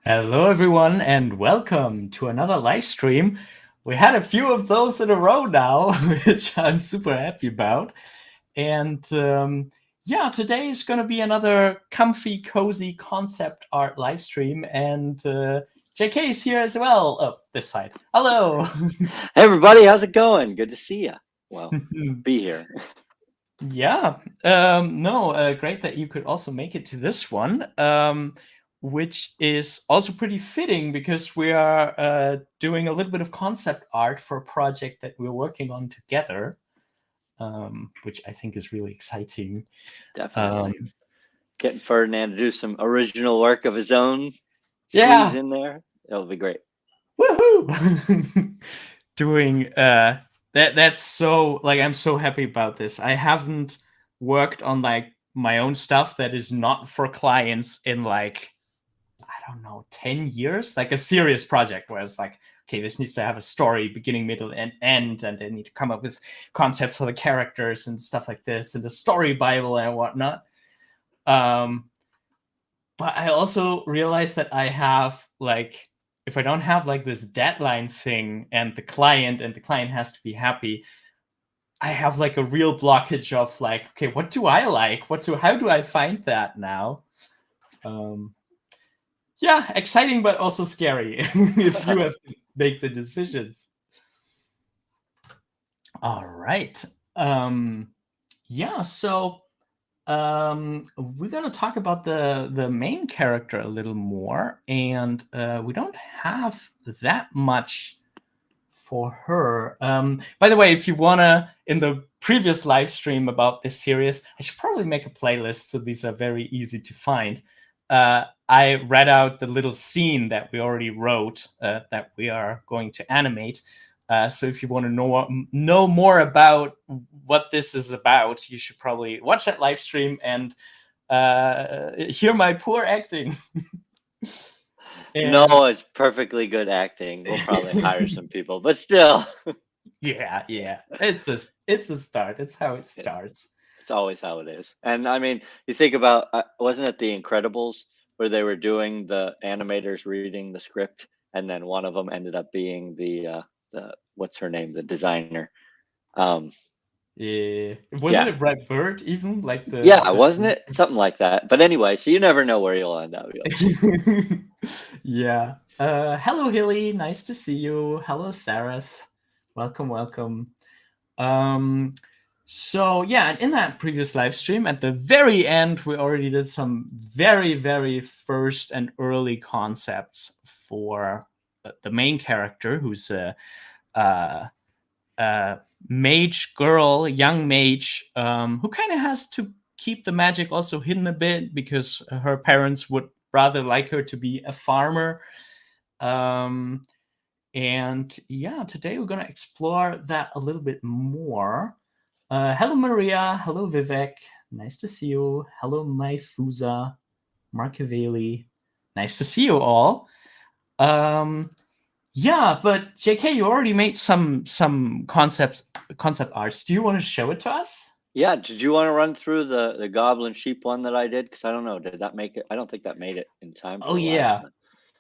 Hello, everyone, and welcome to another live stream. We had a few of those in a row now, which I'm super happy about. And yeah, today is going to be another comfy, cozy concept art live stream. And JK is here as well. Oh, this side. Hello. Hey everybody, how's it going? Good to see you. Well, be here. Yeah, no, great that you could also make it to this one, which is also pretty fitting because we are doing a little bit of concept art for a project that we're working on together, which I think is really exciting. Um, Definitely. Getting Ferdinand to do some original work of his own, squeeze yeah, in there. It'll be great. woohoo! Doing that's so like I'm so happy about this. I haven't worked on like my own stuff that is not for clients in like I don't know 10 years, like a serious project where it's like okay, this needs to have a story beginning, middle, and end, and they need to come up with concepts for the characters and stuff like this and the story bible and whatnot. um but I also realized that I have like if I don't have like this deadline thing and the client has to be happy, I have like a real blockage of like, okay, what do I like? How do I find that now? Um, yeah, exciting but also scary if you have to make the decisions. All right. Yeah, so we're gonna talk about the main character a little more, and we don't have that much for her. By the way, if you wanna, in the previous live stream about this series, I should probably make a playlist so these are very easy to find. I read out the little scene that we already wrote that we are going to animate. So if you want to know more about what this is about, you should probably watch that live stream and hear my poor acting. No, And it's perfectly good acting. We'll probably hire some people, but still, yeah, it's a start. It's how it starts. it's always how it is. And I mean, you think about, wasn't it The Incredibles where they were doing the animators reading the script, and then one of them ended up being the what's her name, the designer. Um, Yeah, yeah, wasn't it Red Bird even like Yeah, the wasn't it? Something like that. But anyway, so you never know where you'll end up. You'll see. yeah. Hello, Hilly. Nice to see you. Hello, Sareth. Welcome, welcome. Um, so yeah, and in that previous live stream, at the very end, we already did some very, very first and early concepts for the main character, who's a, mage girl, young mage, who kind of has to keep the magic also hidden a bit because her parents would rather like her to be a farmer. Um, and yeah, today we're going to explore that a little bit more. Hello, Maria. Hello, Vivek. Nice to see you. Hello, Maifusa, Markaveli. Nice to see you all. Um, yeah, but JK, you already made some concept arts. Do you want to show it to us? Yeah, did you want to run through the goblin sheep one that I did? Because I don't know, did that make it? I don't think that made it in time for Oh the last yeah, one.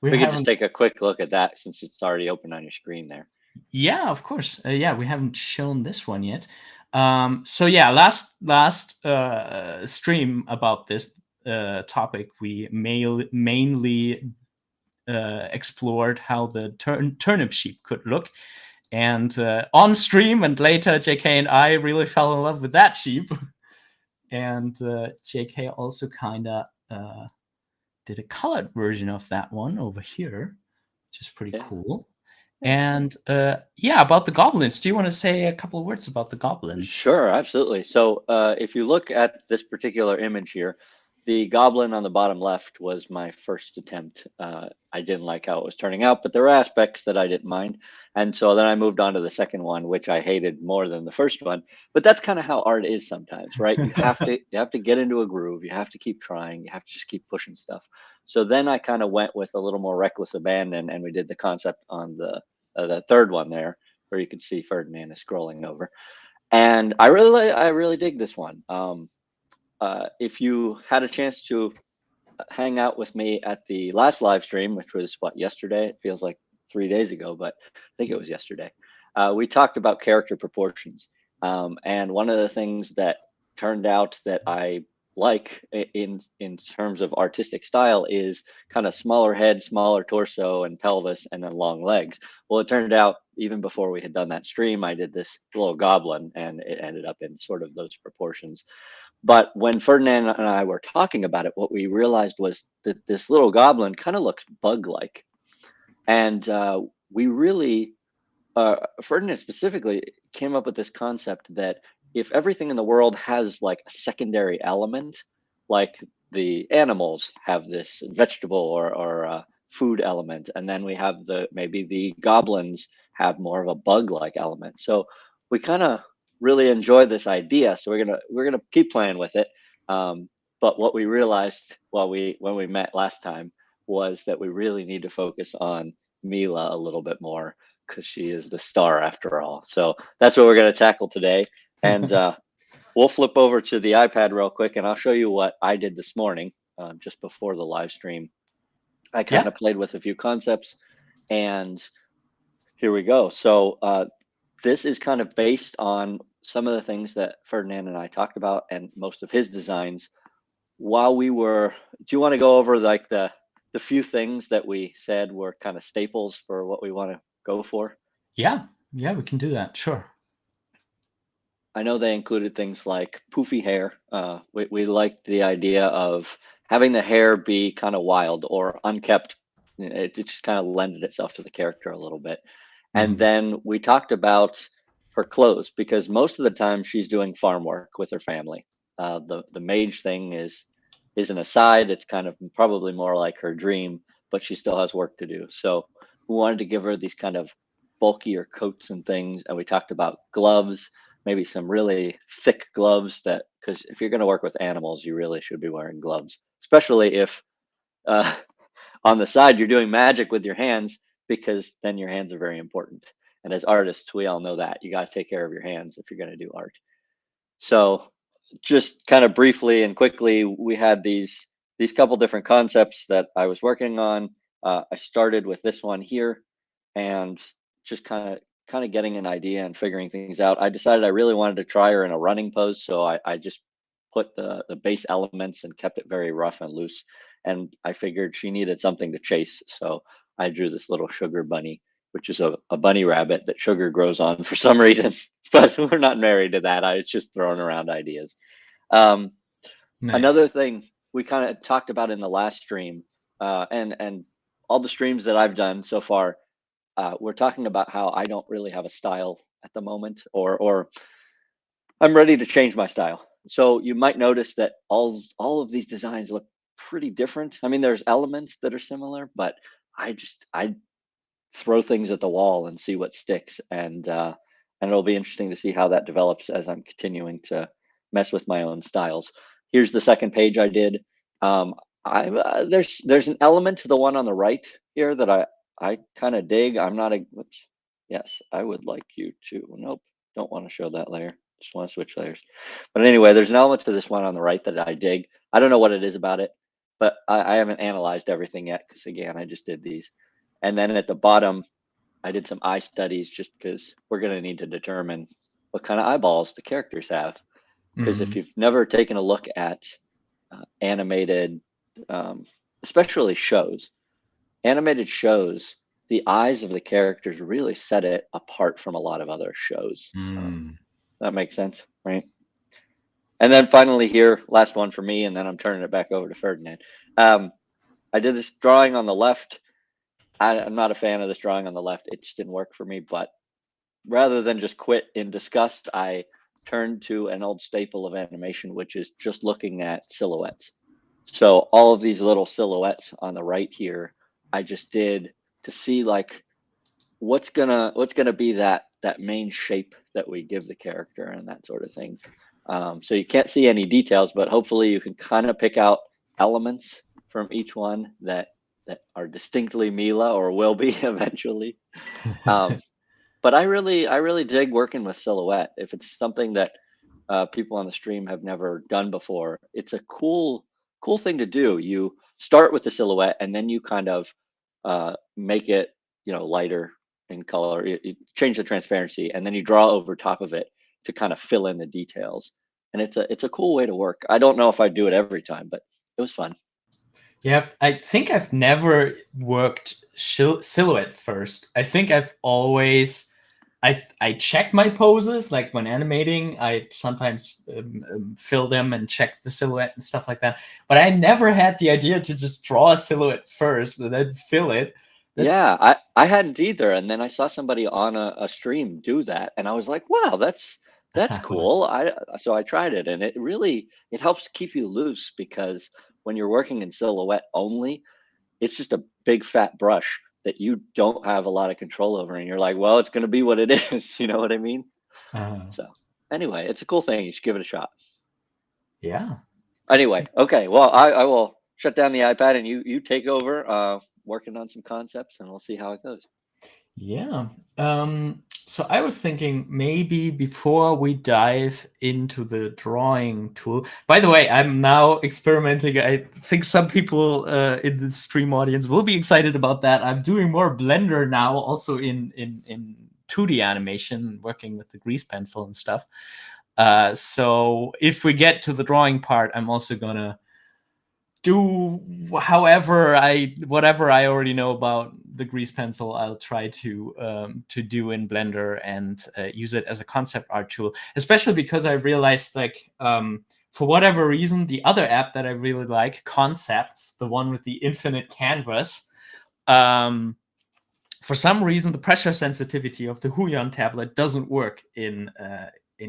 we We could just haven't. take a quick look at that since it's already open on your screen there. Yeah, of course. Yeah, we haven't shown this one yet. So yeah, last stream about this topic, we mainly explored how the turnip sheep could look. And on stream and later, JK and I really fell in love with that sheep. And JK also kind of did a colored version of that one over here, which is pretty Yeah. cool. Yeah. And yeah, about the goblins. Do you want to say a couple of words about the goblins? Sure, absolutely. So if you look at this particular image here, the goblin on the bottom left was my first attempt. I didn't like how it was turning out, but there were aspects that I didn't mind. And so then I moved on to the second one, which I hated more than the first one. But that's kind of how art is sometimes, right? You have to get into a groove. You have to keep trying. You have to just keep pushing stuff. So then I kind of went with a little more reckless abandon, and we did the concept on the third one there, where you can see Ferdinand is scrolling over. And I really dig this one. If you had a chance to hang out with me at the last live stream, which was what, yesterday? It feels like 3 days ago, but I think it was yesterday. We talked about character proportions. And one of the things that turned out that I like in terms of artistic style is kind of smaller head, smaller torso and pelvis, and then long legs. Well, it turned out even before we had done that stream, I did this little goblin, and it ended up in sort of those proportions. But when Ferdinand and I were talking about it, what we realized was that this little goblin kind of looks bug-like. And we really, Ferdinand specifically came up with this concept that if everything in the world has like a secondary element, like the animals have this vegetable or food element, and then we have maybe the goblins have more of a bug-like element. So we kind of really enjoy this idea. So we're gonna keep playing with it. But what we realized when we met last time was that we really need to focus on Mila a little bit more, because she is the star after all. So that's what we're going to tackle today. And we'll flip over to the iPad real quick, and I'll show you what I did this morning, just before the live stream. I kind Yeah. of played with a few concepts, and here we go. So this is kind of based on some of the things that Ferdinand and I talked about, and most of his designs while we were. Do you want to go over like the few things that we said were kind of staples for what we want to go for? Yeah. Yeah, we can do that. Sure. I know they included things like poofy hair. We liked the idea of having the hair be kind of wild or unkept. It just kind of lended itself to the character a little bit. And Mhm. then we talked about her clothes, because most of the time she's doing farm work with her family. The mage thing is an aside. It's kind of probably more like her dream, but she still has work to do. So we wanted to give her these kind of bulkier coats and things. And we talked about gloves, maybe some really thick gloves, that because if you're going to work with animals, you really should be wearing gloves, especially if uh, on the side you're doing magic with your hands, because then your hands are very important. And as artists, we all know that you got to take care of your hands if you're going to do art. So just kind of briefly and quickly, we had these couple different concepts that I was working on. I started with this one here, and just kind of getting an idea and figuring things out. I decided I really wanted to try her in a running pose, so I just put the base elements and kept it very rough and loose. And I figured she needed something to chase, so I drew this little sugar bunny, which is a bunny rabbit that sugar grows on for some reason. But we're not married to that. I was just throwing around ideas. Um, Nice. Another thing we kind of talked about in the last stream, and all the streams that I've done so far, we're talking about how I don't really have a style at the moment, or I'm ready to change my style. So you might notice that all of these designs look pretty different. I mean, there's elements that are similar, but I throw things at the wall and see what sticks. And it'll be interesting to see how that develops as I'm continuing to mess with my own styles. Here's the second page I did. I there's an element to the one on the right here that I kind of dig. I'm not a whoops. Yes, I would like you to. Nope, don't want to show that layer. Just want to switch layers. But anyway, there's an element to this one on the right that I dig. I don't know what it is about it, but I haven't analyzed everything yet, because again, I just did these. And then at the bottom, I did some eye studies, just because we're going to need to determine what kind of eyeballs the characters have. Because if Mhm. you've never taken a look at animated, um, especially shows, animated shows, the eyes of the characters really set it apart from a lot of other shows. Mm. That makes sense, right? And then finally here, last one for me, and then I'm turning it back over to Ferdinand. Um, I did this drawing on the left. I'm not a fan of this drawing on the left. It just didn't work for me. But rather than just quit in disgust, I turned to an old staple of animation, which is just looking at silhouettes. So all of these little silhouettes on the right here, I just did to see like what's gonna be that main shape that we give the character and that sort of thing. So you can't see any details, but hopefully you can kind of pick out elements from each one that are distinctly Mila, or will be eventually. Um, but I really dig working with silhouette. If it's something that people on the stream have never done before, it's a cool thing to do. start with the silhouette, and then you kind of make it, lighter in color. You change the transparency, and then you draw over top of it to kind of fill in the details. And it's a cool way to work. I don't know if I do it every time, but it was fun. Yeah, I think I've never worked silhouette first. I think I've always I check my poses, like when animating. I sometimes fill them and check the silhouette and stuff like that. But I never had the idea to just draw a silhouette first and then fill it. That's Yeah, I hadn't either, and then I saw somebody on a stream do that, and I was like, wow, that's cool. I tried it, and it helps keep you loose, because when you're working in silhouette only, it's just a big fat brush that you don't have a lot of control over, and you're like, well, it's going to be what it is. You know what I mean? uh, So anyway, it's a cool thing. You should give it a shot. yeah. Anyway, okay. Well, I will shut down the iPad, and you take over working on some concepts, and we'll see how it goes. Yeah. So I was thinking maybe before we dive into the drawing tool. By the way, I'm now experimenting. I think some people in the stream audience will be excited about that. I'm doing more Blender now, also in 2D animation, working with the grease pencil and stuff. So if we get to the drawing part, I'm also gonna do whatever I already know about the grease pencil. I'll try to do in Blender and use it as a concept art tool, especially because I realized, like, for whatever reason, the other app that I really like, Concepts, the one with the infinite canvas, for some reason the pressure sensitivity of the Huion tablet doesn't work in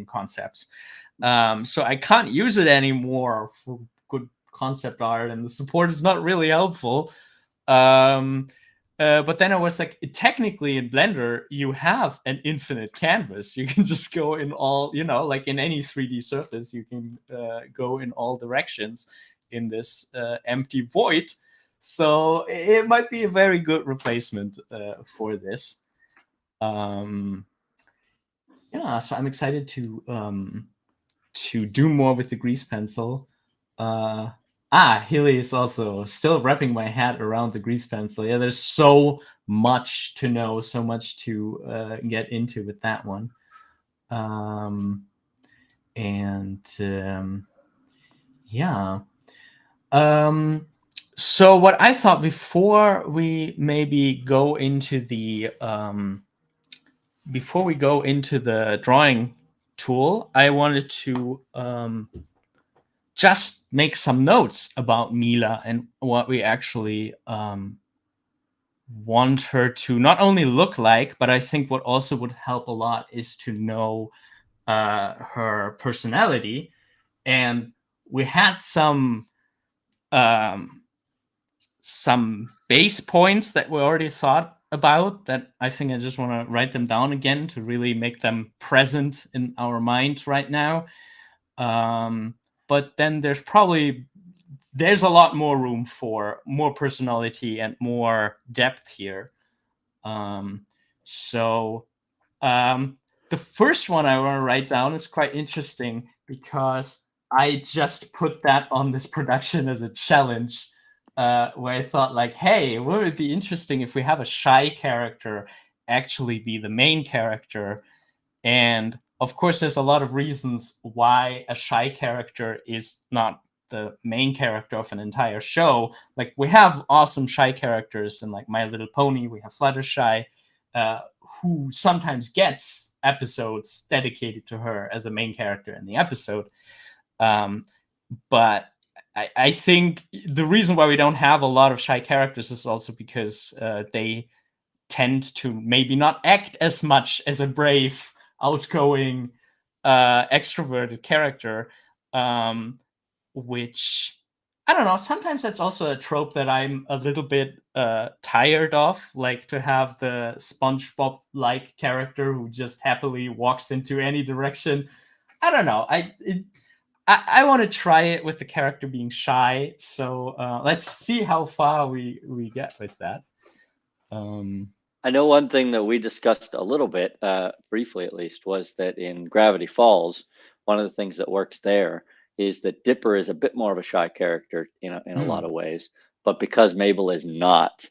Concepts. So I can't use it anymore for good concept art, and the support is not really helpful. But then I was like, technically in Blender, you have an infinite canvas. You can just go in all, like in any 3D surface, you can go in all directions in this empty void. So it might be a very good replacement for this. Yeah, so I'm excited to do more with the grease pencil. Hilly is also still wrapping my head around the grease pencil. Yeah, there's so much to know, so much to get into with that one. Yeah. So what I thought, before we maybe go into the drawing tool, I wanted to just make some notes about Mila and what we actually want her to not only look like, but I think what also would help a lot is to know her personality. And we had some base points that we already thought about, that I think I just want to write them down again to really make them present in our mind right now. But then there's a lot more room for more personality and more depth here. So the first one I want to write down is quite interesting, because I just put that on this production as a challenge, where I thought, like, hey, would it be interesting if we have a shy character actually be the main character? And of course, there's a lot of reasons why a shy character is not the main character of an entire show. Like, we have awesome shy characters in, like, My Little Pony. We have Fluttershy, who sometimes gets episodes dedicated to her as a main character in the episode. But I think the reason why we don't have a lot of shy characters is also because they tend to maybe not act as much as a brave, outgoing, extroverted character, which, I don't know, sometimes that's also a trope that I'm a little bit tired of, like to have the SpongeBob-like character who just happily walks into any direction. I don't know. I want to try it with the character being shy, so let's see how far we get with that. I know one thing that we discussed a little bit, briefly at least, was that in Gravity Falls, one of the things that works there is that Dipper is a bit more of a shy character in a lot of ways. but because Mabel is not,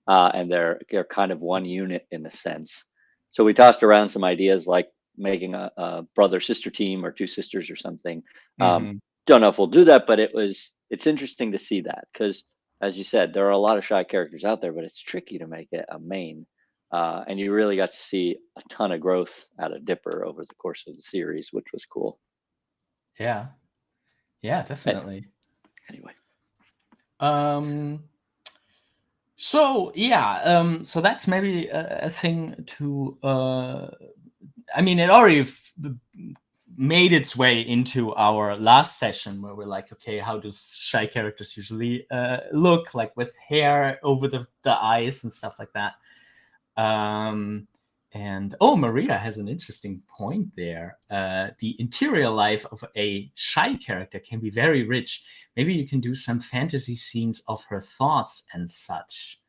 and they're kind of one unit in a sense. So we tossed around some ideas like making a brother-sister team or two sisters or something. Don't know if we'll do that, but it's interesting to see that because, as you said, there are a lot of shy characters out there, but it's tricky to make it a main. And you really got to see a ton of growth out of Dipper over the course of the series, which was cool. Yeah, definitely. Anyway. So yeah, so that's maybe a thing to. I mean, it already made its way into our last session where we're like, okay, how do shy characters usually look, like with hair over the eyes and stuff like that. And Maria has an interesting point there. The interior life of a shy character can be very rich. Maybe you can do some fantasy scenes of her thoughts and such.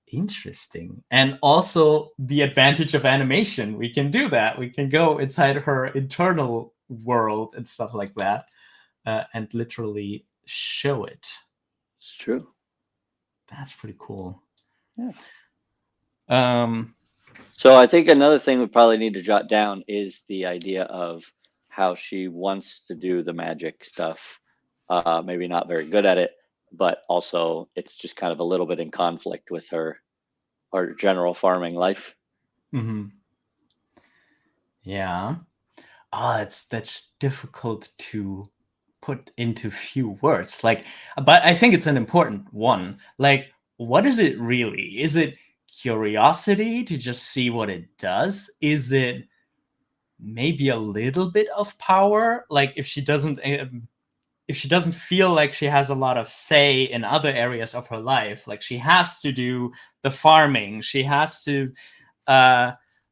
Interesting. And also the advantage of animation. We can do that. We can go inside her internal world and stuff like that, and literally show it. It's true. That's pretty cool. Yeah. So I think another thing we probably need to jot down is the idea of how she wants to do the magic stuff. Maybe not very good at it, but also it's just kind of a little bit in conflict with her general farming life. Yeah. That's difficult to put into few words. Like, but I think it's an important one. Like, what is it really? Is it curiosity to just see what it does? Is it maybe a little bit of power? Like, if she doesn't feel like she has a lot of say in other areas of her life, like she has to do the farming, she has to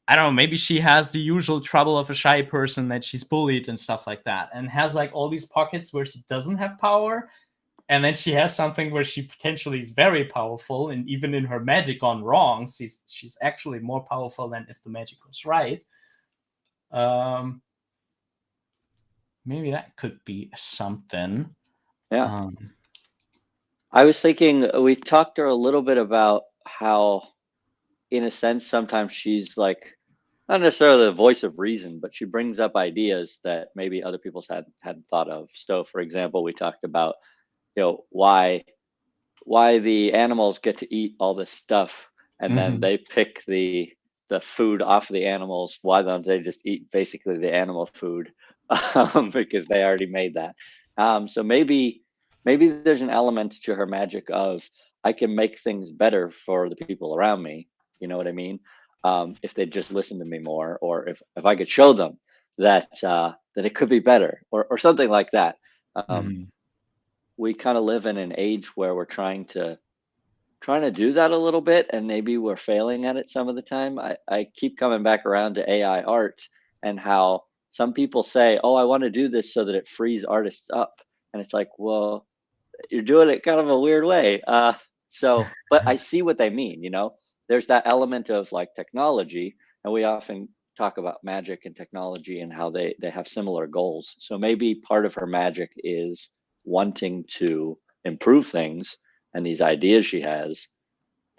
I don't know, maybe she has the usual trouble of a shy person that she's bullied and stuff like that, and has like all these pockets where she doesn't have power, and then she has something where she potentially is very powerful, and even in her magic gone wrong, she's actually more powerful than if the magic was right. Maybe that could be something. Yeah. I was thinking, we talked to her a little bit about how, in a sense, sometimes she's like, not necessarily the voice of reason, but she brings up ideas that maybe other people hadn't thought of. So, for example, we talked about, why the animals get to eat all this stuff, and then they pick the food off of the animals. Why don't they just eat basically the animal food because they already made that? So maybe there's an element to her magic of, I can make things better for the people around me. You know what I mean? If they just listen to me more, or if I could show them that it could be better, or something like that. We kind of live in an age where we're trying to do that a little bit, and maybe we're failing at it some of the time. I keep coming back around to AI art, and how some people say, oh, I want to do this so that it frees artists up. And it's like, well, you're doing it kind of a weird way. But I see what they mean. There's that element of like technology, and we often talk about magic and technology and how they have similar goals. So maybe part of her magic is wanting to improve things, and these ideas she has,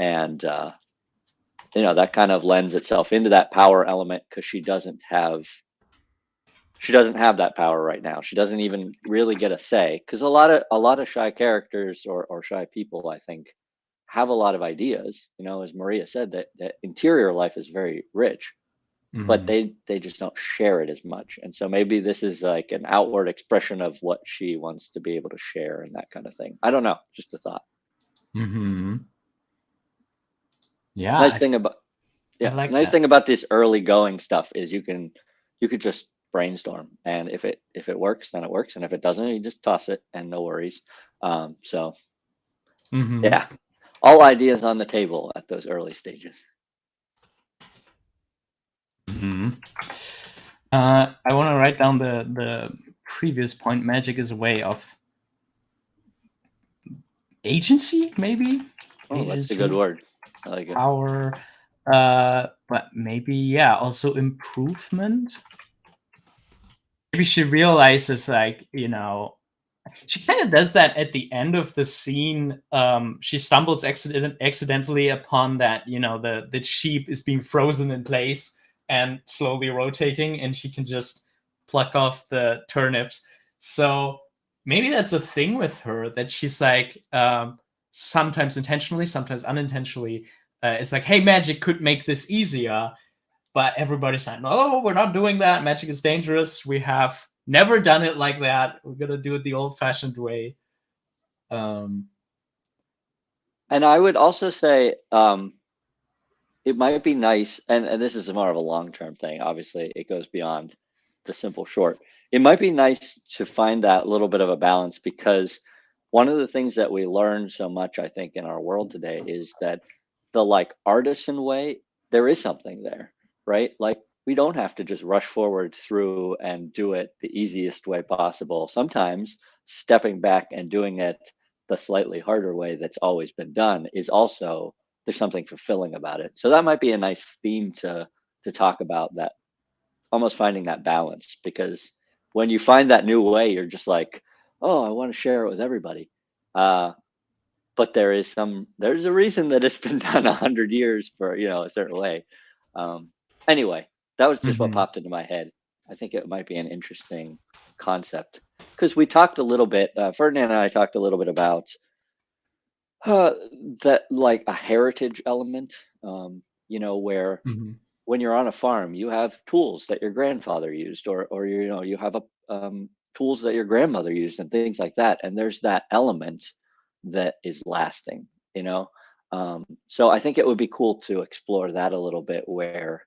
and that kind of lends itself into that power element, because she doesn't have that power right now. She doesn't even really get a say, because a lot of shy characters or shy people, I think, have a lot of ideas. As Maria said, that interior life is very rich, but they just don't share it as much. And so maybe this is like an outward expression of what she wants to be able to share, and that kind of thing. I don't know, just a thought. Yeah. Nice thing about this early going stuff is you could just brainstorm, and if it works, then it works, and if it doesn't, you just toss it and no worries. Yeah, all ideas on the table at those early stages. I want to write down the previous point. Magic is a way of agency, maybe. That's a good word. I like it. Power, but maybe also improvement. Maybe she realizes, like, She kind of does that at the end of the scene. She stumbles accidentally upon that, the sheep is being frozen in place and slowly rotating, and she can just pluck off the turnips. So maybe that's a thing with her, that she's like, sometimes intentionally, sometimes unintentionally, it's like, hey, magic could make this easier. But everybody's like, no, we're not doing that. Magic is dangerous. We have never done it like that. We're going to do it the old-fashioned way. And I would also say it might be nice, and this is more of a long-term thing. Obviously, it goes beyond the simple short. It might be nice to find that little bit of a balance, because one of the things that we learn so much, I think, in our world today is that the like artisan way, there is something there, right? Like we don't have to just rush forward through and do it the easiest way possible. Sometimes stepping back and doing it the slightly harder way that's always been done is also, there's something fulfilling about it. So that might be a nice theme to talk about, that almost finding that balance, because when you find that new way, you're just like, oh, I want to share it with everybody. But there's a reason that it's been done 100 years for, a certain way. Anyway, that was just what popped into my head. I think it might be an interesting concept, because we talked a little bit, Ferdinand and I talked a little bit about that, like a heritage element, where when you're on a farm, you have tools that your grandfather used, or you have tools that your grandmother used, and things like that. And there's that element that is lasting, So I think it would be cool to explore that a little bit, where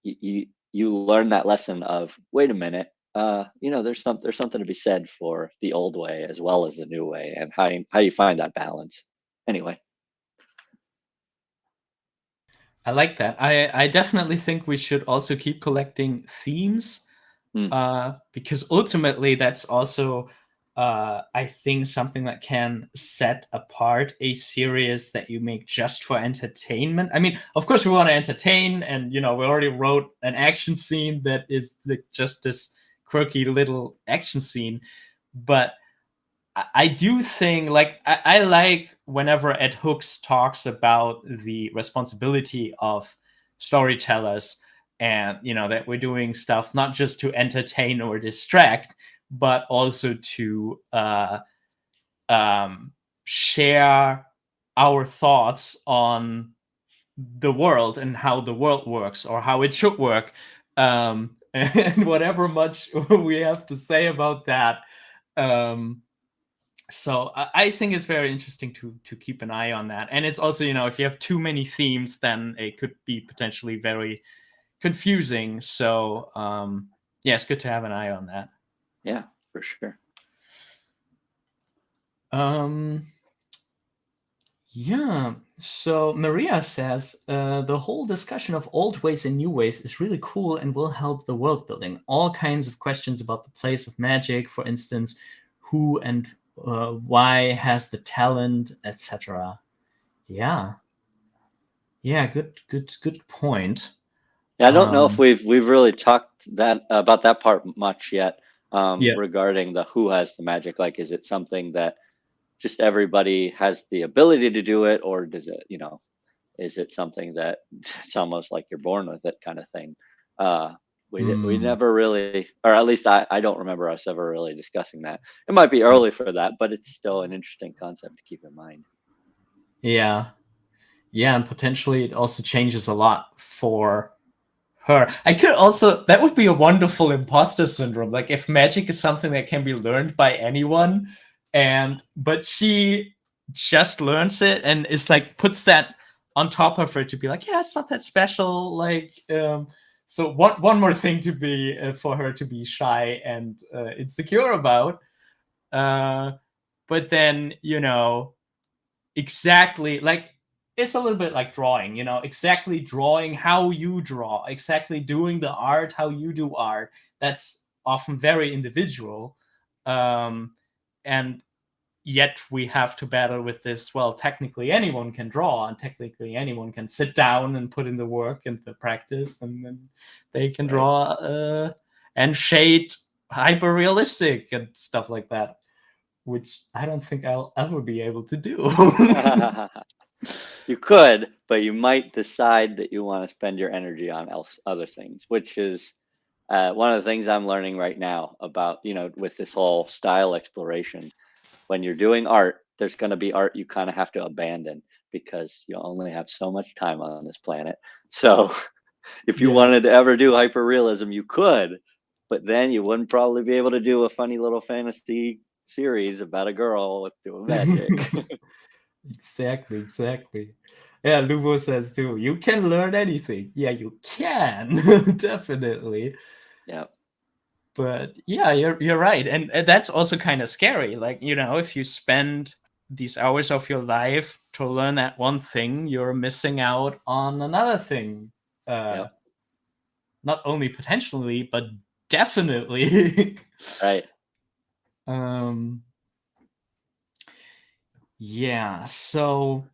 you learn that lesson of, wait a minute, there's something to be said for the old way as well as the new way, and how you find that balance. Anyway. I like that. I definitely think we should also keep collecting themes, because ultimately that's also, I think, something that can set apart a series that you make just for entertainment. I mean, of course, we want to entertain, and we already wrote an action scene that is just this quirky little action scene, but I do think, like, I like whenever Ed Hooks talks about the responsibility of storytellers, and that we're doing stuff not just to entertain or distract, but also to share our thoughts on the world and how the world works, or how it should work, and whatever much we have to say about that. So I think it's very interesting to keep an eye on that. And it's also, if you have too many themes, then it could be potentially very confusing. So yeah, it's good to have an eye on that. Yeah, for sure. Yeah. So Maria says, the whole discussion of old ways and new ways is really cool and will help the world building. All kinds of questions about the place of magic, for instance, who and why has the talent, etc. Yeah. Yeah, good point. Yeah, I don't know if we've really talked about that part much yet, Yeah. regarding the who has the magic. Like, is it something that just everybody has the ability to do it, or does it, is it something that it's almost like you're born with it, kind of thing? We never really, or at least I don't remember us ever really discussing that. It might be early for that, but it's still an interesting concept to keep in mind. Yeah. Yeah, and potentially it also changes a lot for her. I could also, that would be a wonderful imposter syndrome. Like, if magic is something that can be learned by anyone, but she just learns it and is like, puts that on top of her to be like, yeah, it's not that special. Like, so one more thing to be for her to be shy and insecure about. But then, exactly, like, it's a little bit like drawing, exactly drawing how you draw, exactly doing the art how you do art. That's often very individual, and yet we have to battle with this. Well, technically anyone can draw, and technically anyone can sit down and put in the work and the practice, and then they can draw and shade hyper realistic and stuff like that. which I don't think I'll ever be able to do. You could, but you might decide that you want to spend your energy on other things, which is one of the things I'm learning right now about, with this whole style exploration. When you're doing art, there's going to be art you kind of have to abandon because you only have so much time on this planet. So if you Yeah. wanted to ever do hyperrealism, you could, but then you wouldn't probably be able to do a funny little fantasy series about a girl with doing magic. Exactly, exactly. Yeah, Luvo says too, you can learn anything. Yeah, you can. Definitely. Yeah. But yeah, you're right. And that's also kind of scary. Like, if you spend these hours of your life to learn that one thing, you're missing out on another thing. Uh Yep. Not only potentially, but definitely. Right. um yeah, so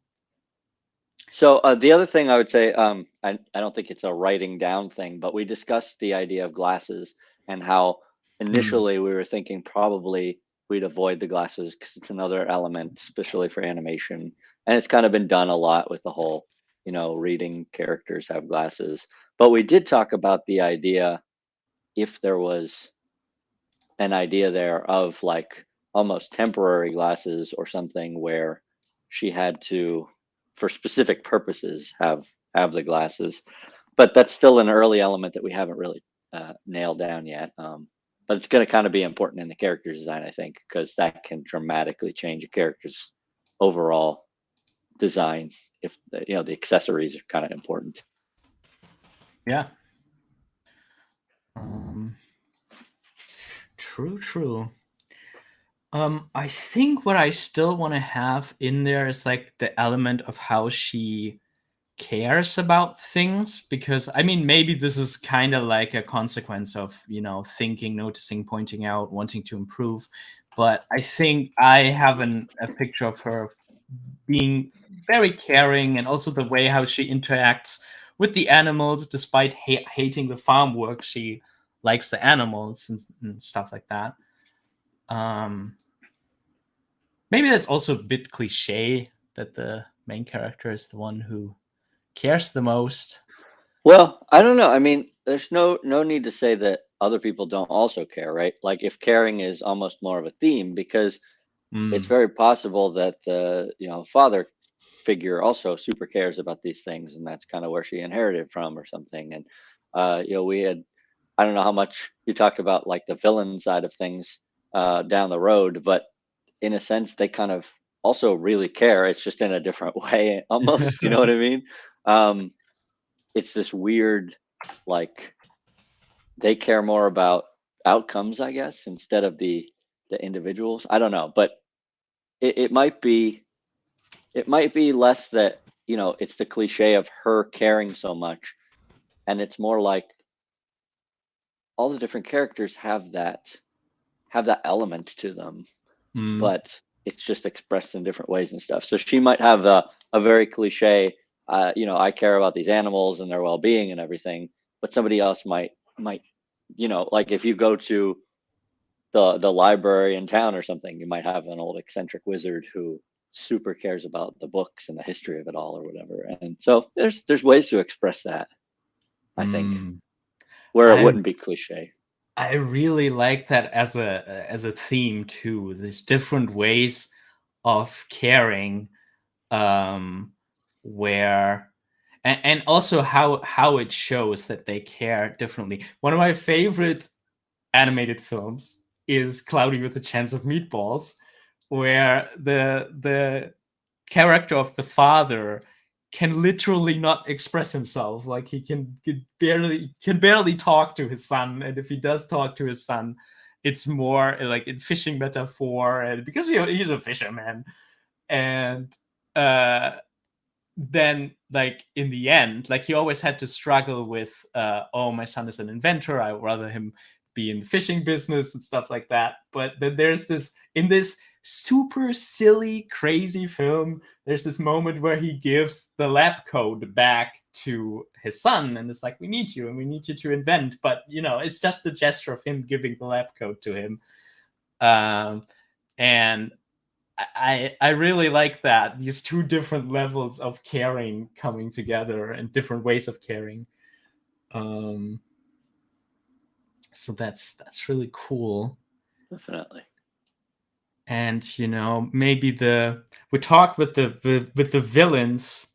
So the other thing I would say, I don't think it's a writing down thing, but we discussed the idea of glasses and how mm, initially we were thinking probably we'd avoid the glasses because it's another element, especially for animation. And it's kind of been done a lot with the whole, reading characters have glasses. But we did talk about the idea if there was an idea there of like almost temporary glasses or something where she had to, for specific purposes, have the glasses. But that's still an early element that we haven't really nailed down yet. But it's going to kind of be important in the character design, I think, because that can dramatically change a character's overall design if the accessories are kind of important. yeah. um True, true. I think what I still want to have in there is like the element of how she cares about things, because I mean, maybe this is kind of like a consequence of, thinking, noticing, pointing out, wanting to improve. But I think I have a picture of her being very caring, and also the way how she interacts with the animals, despite hating the farm work, she likes the animals and stuff like that. Um, Maybe that's also a bit cliche that the main character is the one who cares the most. Well, I don't know. I mean, there's no need to say that other people don't also care, right? Like if caring is almost more of a theme because it's Mm. very possible that the father figure also super cares about these things, and that's kind of where she inherited from or something. And we had, I don't know how much you talked about like the villain side of things down the road, but in a sense they kind of also really care. It's just in a different way, almost. You know what I mean? Um, it's this weird, like they care more about outcomes, I guess, instead of the individuals. I don't know, but it might be, it might be less that it's the cliche of her caring so much, and it's more like all the different characters have that element to them, Mm. but it's just expressed in different ways and stuff. So she might have a very cliche, I care about these animals and their well-being and everything, but somebody else might like if you go to the library in town or something, you might have an old eccentric wizard who super cares about the books and the history of it all or whatever. And so there's ways to express that, I think, Mm. where it I wouldn't be cliche. I really like that as a theme too. There's different ways of caring, um, where and also how it shows that they care differently. One of my favorite animated films is Cloudy with a Chance of Meatballs, where the character of the father can literally not express himself. Like he can barely talk to his son, and if he does talk to his son, it's more like in fishing metaphor, and because he's a fisherman. And uh then, like, in the end, like, he always had to struggle with, oh, my son is an inventor, I would rather him be in the fishing business and stuff like that. But then there's this, in this super silly crazy film, there's this moment where he gives the lab code back to his son, and it's like, we need you and we need you to invent. But it's just a gesture of him giving the lab code to him. um And I really like that, these two different levels of caring coming together and different ways of caring. So that's really cool. Definitely. And maybe we talked with the villains.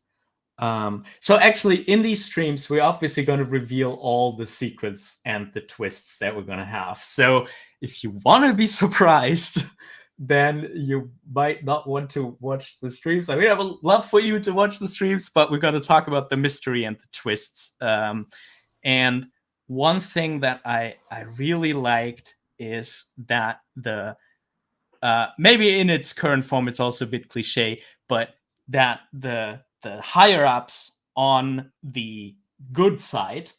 So actually, in these streams, we're obviously going to reveal all the secrets and the twists that we're going to have. So if you want to be surprised, then you might not want to watch the streams. I mean, I would love for you to watch the streams, but we're going to talk about the mystery and the twists. And one thing that I really liked is that maybe in its current form, it's also a bit cliche, but that the higher ups on the good side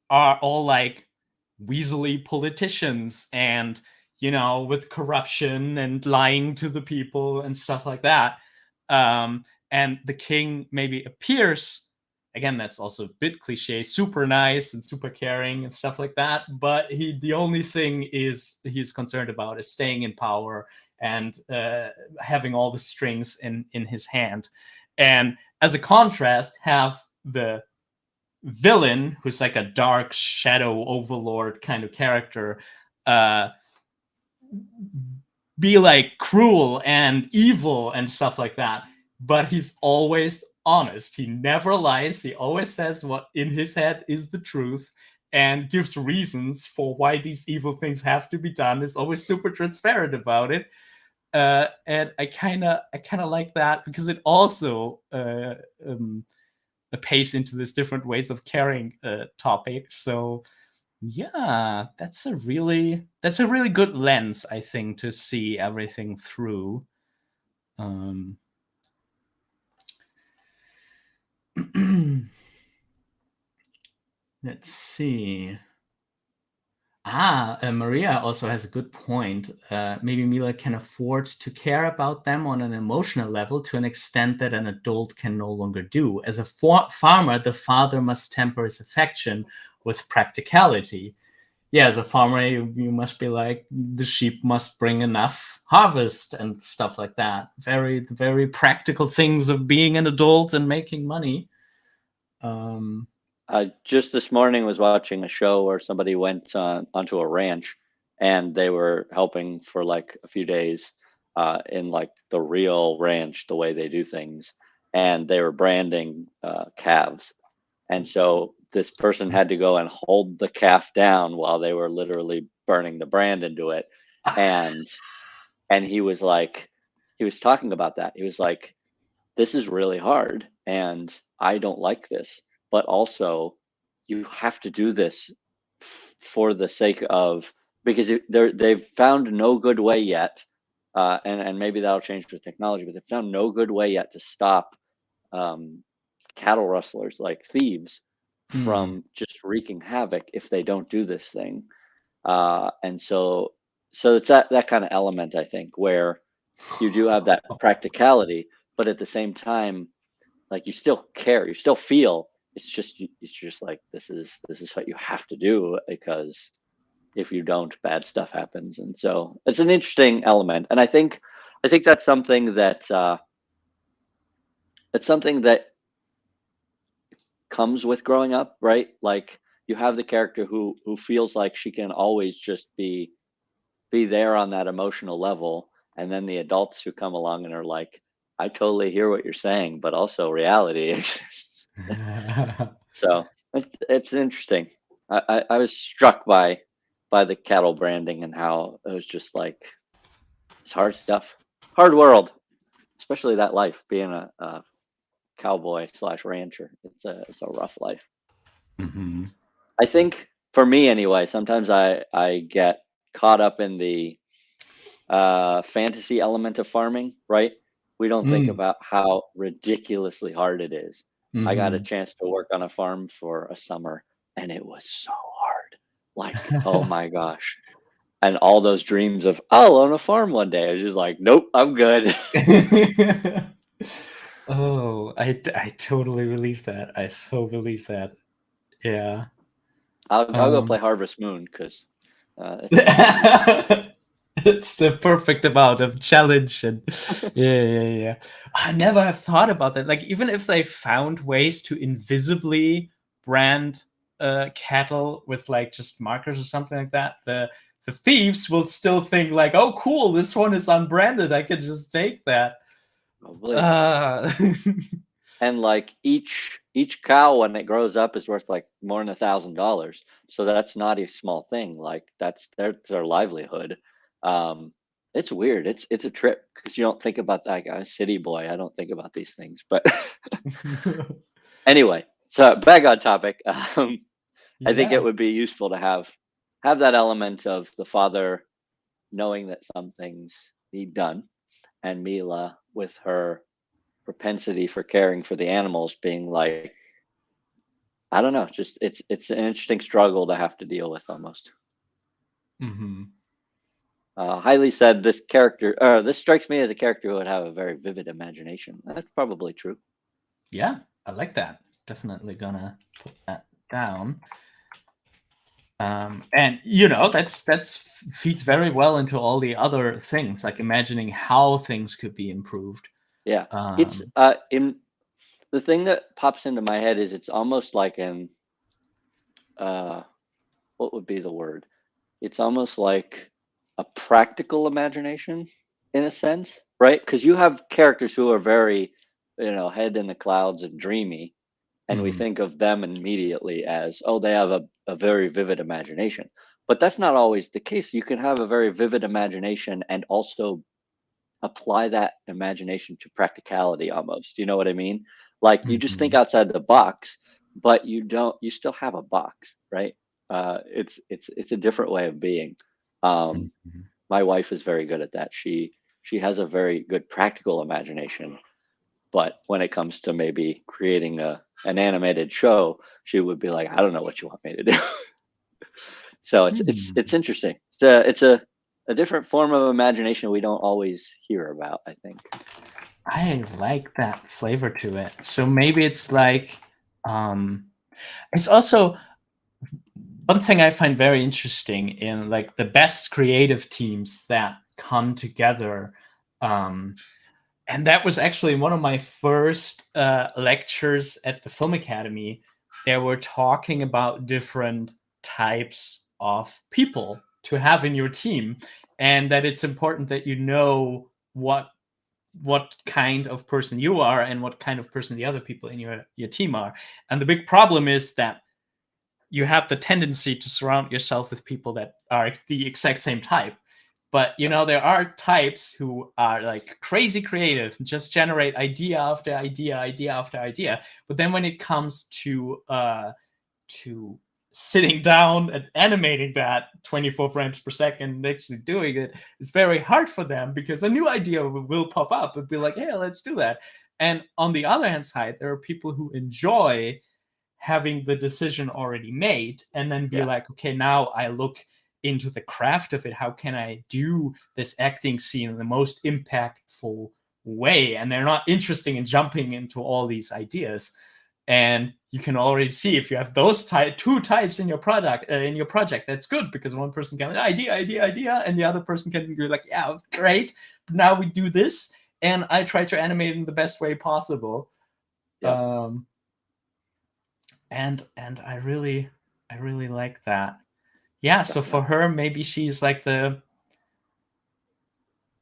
are all like weaselly politicians, and with corruption and lying to the people and stuff like that. And the king maybe appears, again, that's also a bit cliche, super nice and super caring and stuff like that, but the only thing he's concerned about is staying in power and having all the strings in his hand. And as a contrast, have the villain, who's like a dark shadow overlord kind of character, be like cruel and evil and stuff like that, but he's always honest. He never lies. He always says what in his head is the truth and gives reasons for why these evil things have to be done. Is always super transparent about it. And I kind of like that, because it also pays into this different ways of caring topic. So yeah, that's a really good lens, I think, to see everything through. Let's see. Maria also has a good point. Maybe Mila can afford to care about them on an emotional level to an extent that an adult can no longer do. As a farmer, the father must temper his affection with practicality. Yeah, as a farmer, you must be like, the sheep must bring enough harvest and stuff like that. Very, very practical things of being an adult and making money. Just this morning was watching a show where somebody went onto a ranch, and they were helping for like a few days in like the real ranch, the way they do things, and they were branding calves. And so this person had to go and hold the calf down while they were literally burning the brand into it. And he was like, he was talking about that. He was like, this is really hard and I don't like this, but also you have to do this for the sake of, because they've found no good way yet, and maybe that'll change with technology, but they've found no good way yet to stop cattle rustlers, like thieves, from just wreaking havoc if they don't do this thing. And so it's that kind of element, I think, where you do have that practicality, but at the same time, like, you still care, you still feel. It's just like, this is what you have to do, because if you don't, bad stuff happens. And so it's an interesting element, and I think that's something that comes with growing up, right? Like, you have the character who feels like she can always just be there on that emotional level, and then the adults who come along and are like, I totally hear what you're saying, but also reality exists. So it's interesting. I was struck by the cattle branding and how it was just like, it's hard stuff, hard world, especially that life, being a cowboy / rancher. It's a rough life. Mm-hmm. I think for me anyway, sometimes I get caught up in the fantasy element of farming, right? We don't think about how ridiculously hard it is. Mm-hmm. I got a chance to work on a farm for a summer, and it was so hard. Like, oh my gosh. And all those dreams of, I'll own a farm one day. I was just like, nope, I'm good. Oh, I totally believe that. I so believe that. Yeah. I'll go play Harvest Moon, because it's It's the perfect amount of challenge. And yeah. I never have thought about that. Like, even if they found ways to invisibly brand cattle with like just markers or something like that, the thieves will still think like, oh cool, this one is unbranded, I can just take that. Probably. uh And like each cow when it grows up is worth like more than $1,000. So that's not a small thing. Like that's their livelihood. Um, it's weird. It's a trip because you don't think about that guy, city boy. I don't think about these things. But anyway, so back on topic. I think it yeah. would be useful to have that element of the father knowing that some things need done, and Mila with her propensity for caring for the animals being like, I don't know, just it's an interesting struggle to have to deal with almost. Hmm. Highly said this character, this strikes me as a character who would have a very vivid imagination. That's probably true. Yeah, I like that. Definitely gonna put that down. And that's feeds very well into all the other things, like imagining how things could be improved. Yeah, it's um in the thing that pops into my head is it's almost like an uh, what would be the word? It's almost like a practical imagination in a sense, right? Because you have characters who are very, head in the clouds and dreamy, and we mhm, think of them immediately as, oh, they have a very vivid imagination. But that's not always the case. You can have a very vivid imagination and also apply that imagination to practicality almost. You know what I mean? Like you just think mhm, outside the box, but you still have a box, right? It's a different way of being. Um, mhm. my wife is very good at that. She has a very good practical imagination, but when it comes to maybe creating an animated show, she would be like, I don't know what you want me to do. So it's Hmm. interesting. It's a different form of imagination we don't always hear about, I think. I like that flavor to it. So maybe it's like, um it's also one thing I find very interesting in like the best creative teams that come together. um and that was actually one of my first lectures at the Film Academy. They were talking about different types of people to have in your team, and that it's important that you know what kind of person you are and what kind of person the other people in your team are. And the big problem is that you have the tendency to surround yourself with people that are the exact same type. But there are types who are like crazy creative and just generate idea after idea, idea after idea. But then when it comes to sitting down and animating that 24 frames per second and actually doing it, it's very hard for them because a new idea will pop up and be like, hey, let's do that. And on the other hand side, there are people who enjoy having the decision already made and then be Yeah. like, okay, now I look into the craft of it. How can I do this acting scene in the most impactful way? And they're not interested in jumping into all these ideas. And you can already see if you have those two types in your product in your project, that's good, because one person can idea, and the other person can be like, yeah, great, now we do this, and I try to animate in the best way possible. Yep. um, and I really like that. Yeah, so for Definitely. her, maybe she's like the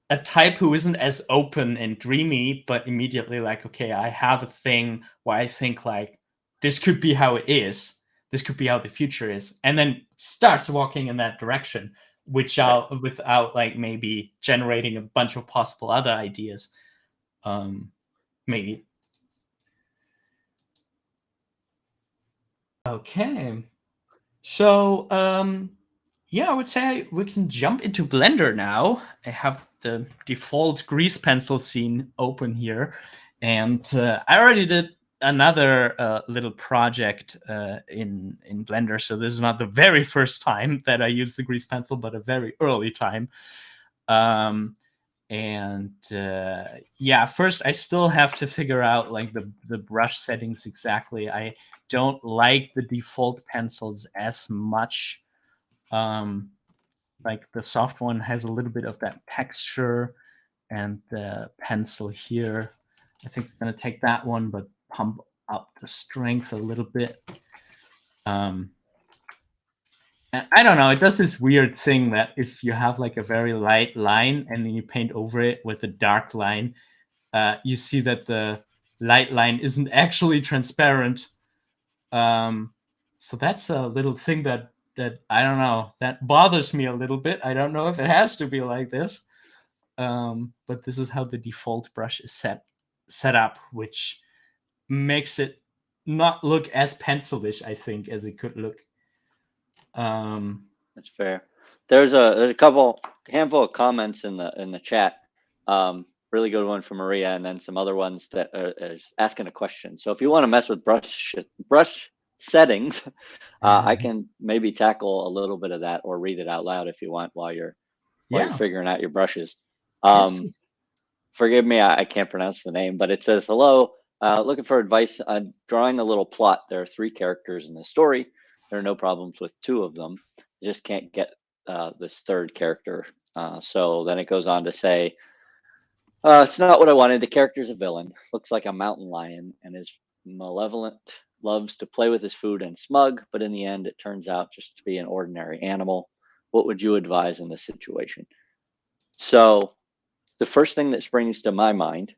a type who isn't as open and dreamy, but immediately like, okay, I have a thing where I think like this could be how it is, this could be how the future is, and then starts walking in that direction, which Right. out without like maybe generating a bunch of possible other ideas. Maybe. Okay. So, yeah, I would say we can jump into Blender now. I have the default grease pencil scene open here, and I already did another little project in Blender. So this is not the very first time that I use the grease pencil, but a very early time. Um, and yeah, first I still have to figure out like the brush settings exactly. I don't like the default pencils as much. um Like the soft one has a little bit of that texture, and the pencil here, I think I'm gonna take that one, but pump up the strength a little bit. And I don't know, it does this weird thing that if you have like a very light line and then you paint over it with a dark line, you see that the light line isn't actually transparent. So that's a little thing that I don't know, that bothers me a little bit. I don't know if it has to be like this, but this is how the default brush is set up, which makes it not look as pencilish, I think, as it could look. That's fair. There's a handful of comments in the chat. Really good one from Maria, and then some other ones that are asking a question. So if you want to mess with brush settings, I can maybe tackle a little bit of that or read it out loud if you want while you're figuring out your brushes. Forgive me, I can't pronounce the name, but it says, hello, looking for advice on drawing a little plot. There are 3 characters in the story. There are no problems with 2 of them. I just can't get this 3rd character. So then it goes on to say, it's not what I wanted. The character's a villain. Looks like a mountain lion and is malevolent, loves to play with his food and smug, but in the end, it turns out just to be an ordinary animal. What would you advise in this situation? So the first thing that springs to my mind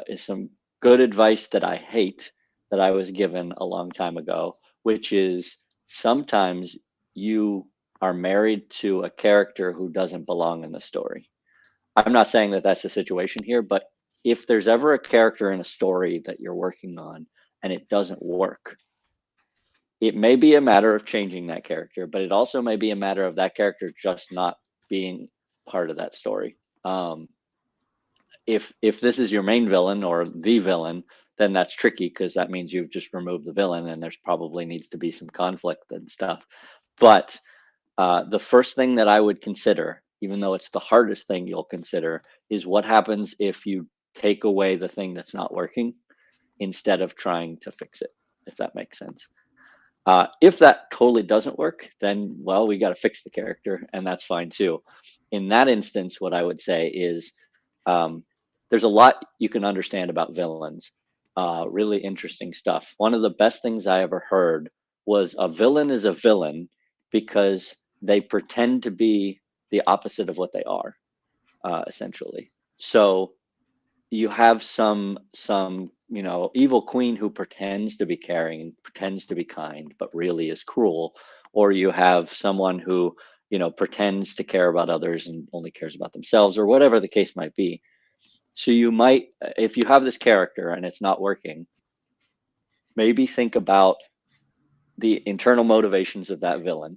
is some good advice that I hate that I was given a long time ago, which is sometimes you are married to a character who doesn't belong in the story. I'm not saying that that's the situation here, but if there's ever a character in a story that you're working on and it doesn't work, it may be a matter of changing that character, but it also may be a matter of that character just not being part of that story. If this is your main villain or the villain, then that's tricky because that means you've just removed the villain and there's probably needs to be some conflict and stuff. But the first thing that I would consider, even though it's the hardest thing you'll consider, is what happens if you take away the thing that's not working instead of trying to fix it, if that makes sense. If that totally doesn't work, then, well, we got to fix the character, and that's fine too. In that instance, what I would say is there's a lot you can understand about villains. Really interesting stuff. One of the best things I ever heard was a villain is a villain because they pretend to be the opposite of what they are, essentially. So you have some evil queen who pretends to be caring and pretends to be kind, but really is cruel. Or you have someone who pretends to care about others and only cares about themselves, or whatever the case might be. So you might, if you have this character and it's not working, maybe think about the internal motivations of that villain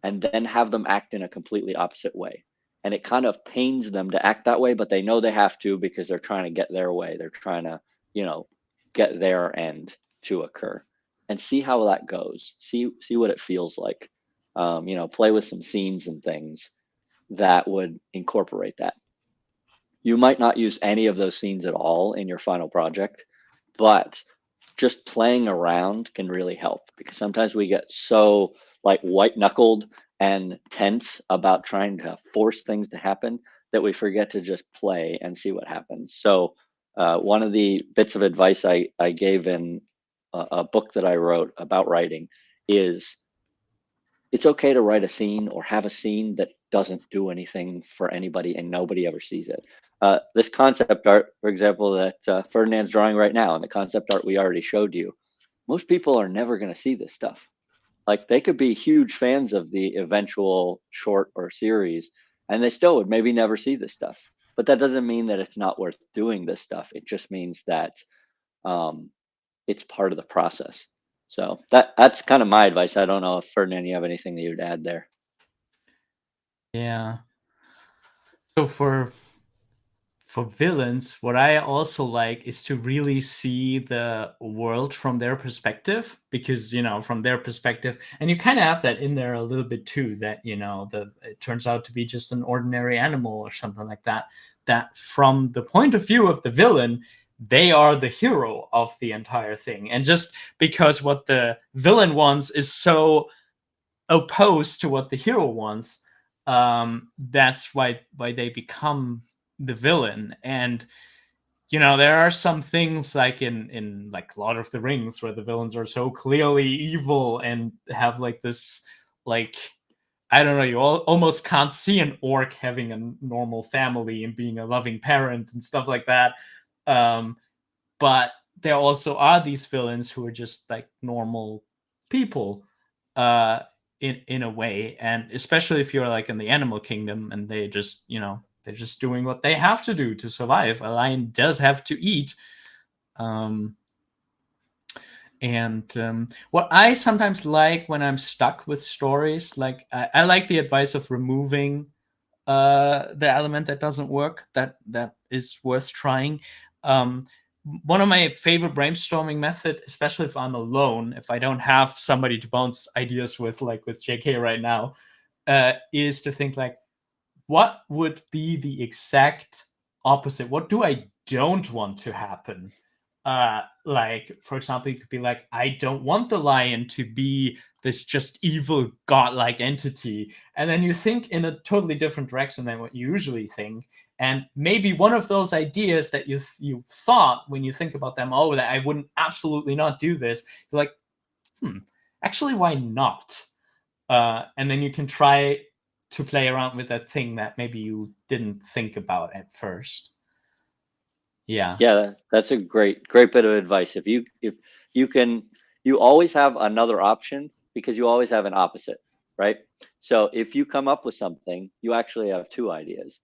and then have them act in a completely opposite way. And it kind of pains them to act that way, but they know they have to because they're trying to get their way. They're trying to, get their end to occur, and see how that goes. See what it feels like. Play with some scenes and things that would incorporate that. You might not use any of those scenes at all in your final project, but just playing around can really help, because sometimes we get so like white knuckled and tense about trying to force things to happen that we forget to just play and see what happens. So one of the bits of advice I gave in a book that I wrote about writing is it's okay to write a scene or have a scene that doesn't do anything for anybody and nobody ever sees it. This concept art, for example, that Ferdinand's drawing right now, and the concept art we already showed you, most people are never going to see this stuff. Like, they could be huge fans of the eventual short or series, and they still would maybe never see this stuff. But that doesn't mean that it's not worth doing this stuff. It just means that it's part of the process. So that's kind of my advice. I don't know if Ferdinand, you have anything that you'd add there. Yeah. So for villains, what I also like is to really see the world from their perspective, because from their perspective, and you kind of have that in there a little bit too, that it turns out to be just an ordinary animal or something like that, that from the point of view of the villain, they are the hero of the entire thing. And just because what the villain wants is so opposed to what the hero wants, that's why they become the villain. And there are some things like in like Lord of the Rings where the villains are so clearly evil and have like this, like, I don't know, you almost can't see an orc having a normal family and being a loving parent and stuff like that. But there also are these villains who are just like normal people, in a way. And especially if you're like in the animal kingdom and they're just doing what they have to do to survive. A lion does have to eat. Um, and what I sometimes like when I'm stuck with stories, like I like the advice of removing the element that doesn't work, that is worth trying. One of my favorite brainstorming method, especially if I'm alone, if I don't have somebody to bounce ideas with, like with JK right now, is to think like, what would be the exact opposite? What do I don't want to happen? Like, for example, you could be like, I don't want the lion to be this just evil godlike entity. And then you think in a totally different direction than what you usually think. And maybe one of those ideas that you thought when you think about them, oh, that I wouldn't absolutely not do this, you're like, actually, why not? And then you can try to play around with that thing that maybe you didn't think about at first. Yeah, that's a great bit of advice. If you can, you always have another option because you always have an opposite, right? So if you come up with something, you actually have two ideas.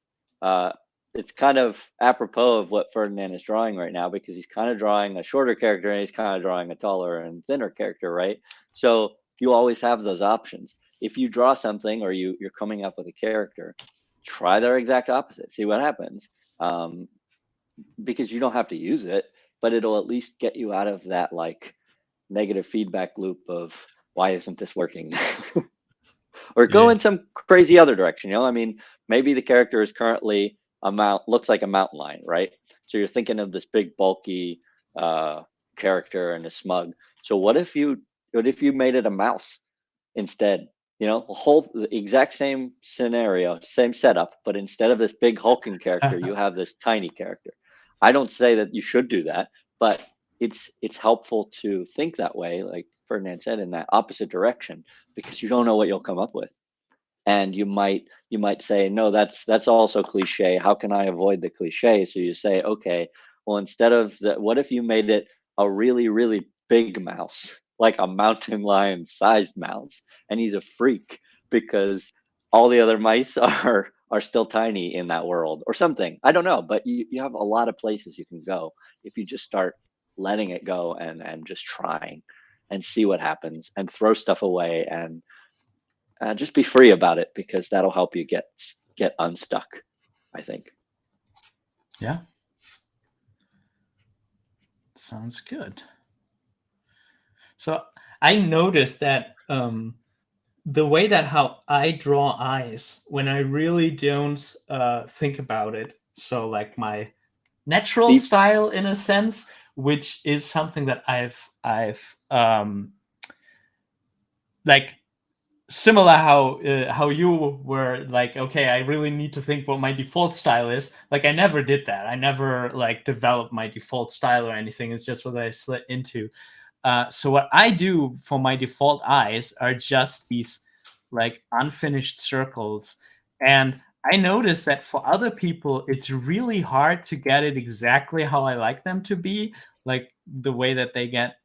It's kind of apropos of what Ferdinand is drawing right now, because he's kind of drawing a shorter character and he's kind of drawing a taller and thinner character, right? So you always have those options. If you draw something or you're coming up with a character, try their exact opposite, see what happens. Because you don't have to use it, but it'll at least get you out of that like negative feedback loop of why isn't this working? Or go in some crazy other direction. I mean, maybe the character is currently looks like a mountain lion, right? So you're thinking of this big bulky character and a smug. So what if you made it a mouse instead? The exact same scenario, same setup, but instead of this big hulking character, you have this tiny character. I don't say that you should do that, but it's helpful to think that way, like Ferdinand said, in that opposite direction, because you don't know what you'll come up with. And you might say, no, that's also cliche. How can I avoid the cliche? So you say, okay, well, instead of that, what if you made it a really, really big mouse, like a mountain lion sized mouse, and he's a freak because all the other mice are still tiny in that world or something. I don't know, but you have a lot of places you can go if you just start letting it go and just trying and see what happens and throw stuff away and just be free about it, because that'll help you get unstuck, I think. Yeah. Sounds good. So I noticed that the way that how I draw eyes when I really don't think about it. So like my natural style in a sense, which is something that I've like similar how you were like, okay, I really need to think what my default style is. Like I never did that. I never like developed my default style or anything. It's just what I slid into. So what I do for my default eyes are just these like unfinished circles. And I noticed that for other people, it's really hard to get it exactly how I like them to be, like the way that they get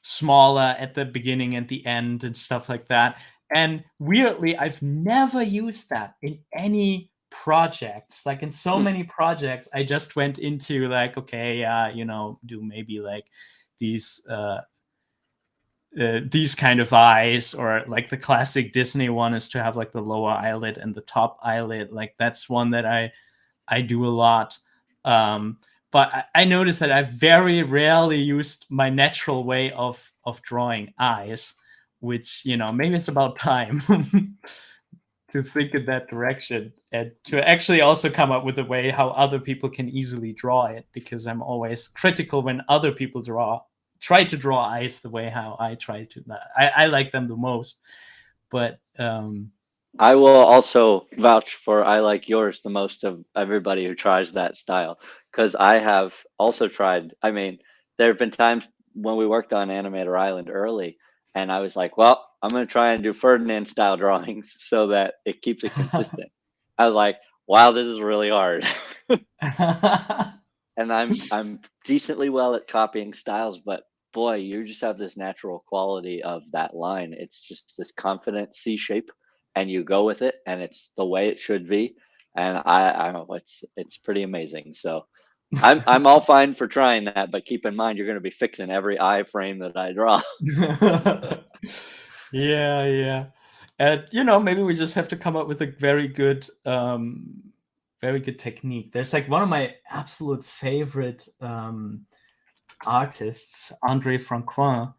smaller at the beginning and the end and stuff like that. And weirdly, I've never used that in any projects. Like in so many projects, I just went into like, okay, do maybe like these kind of eyes, or like the classic Disney one is to have like the lower eyelid and the top eyelid. Like that's one that I do a lot. But I noticed that I've very rarely used my natural way of drawing eyes, which, maybe it's about time to think in that direction and to actually also come up with a way how other people can easily draw it, because I'm always critical when other people try to draw eyes the way how I try to. I like them the most. But I will also vouch for I like yours the most of everybody who tries that style because I have also tried. I mean, there have been times when we worked on Animator Island early, and I was like, well, I'm going to try and do Ferdinand style drawings so that it keeps it consistent. I was like, wow, this is really hard. And I'm decently well at copying styles, but boy, you just have this natural quality of that line. It's just this confident C shape, and you go with it, and it's the way it should be. And I don't know, it's pretty amazing. So I'm all fine for trying that, but keep in mind you're going to be fixing every iframe that I draw. Yeah, yeah. And maybe we just have to come up with a very good technique. There's like one of my absolute favorite artists, Andre Francois.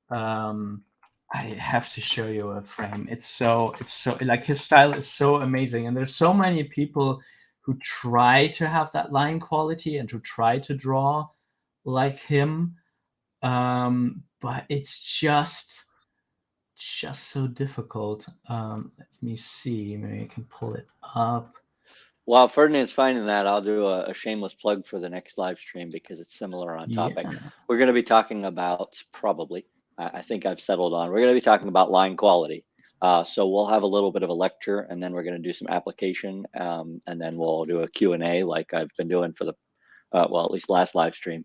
I have to show you a frame. It's so like his style is so amazing, and there's so many people who try to have that line quality and who try to draw like him, but it's just so difficult. Let me see. Maybe I can pull it up. While Ferdinand's finding that, I'll do a shameless plug for the next live stream because it's similar on topic. Yeah. We're going to be talking about probably, I think I've settled on, we're going to be talking about line quality. So we'll have a little bit of a lecture, and then we're going to do some application, and then we'll do a Q&A like I've been doing for the, well, at least last live stream.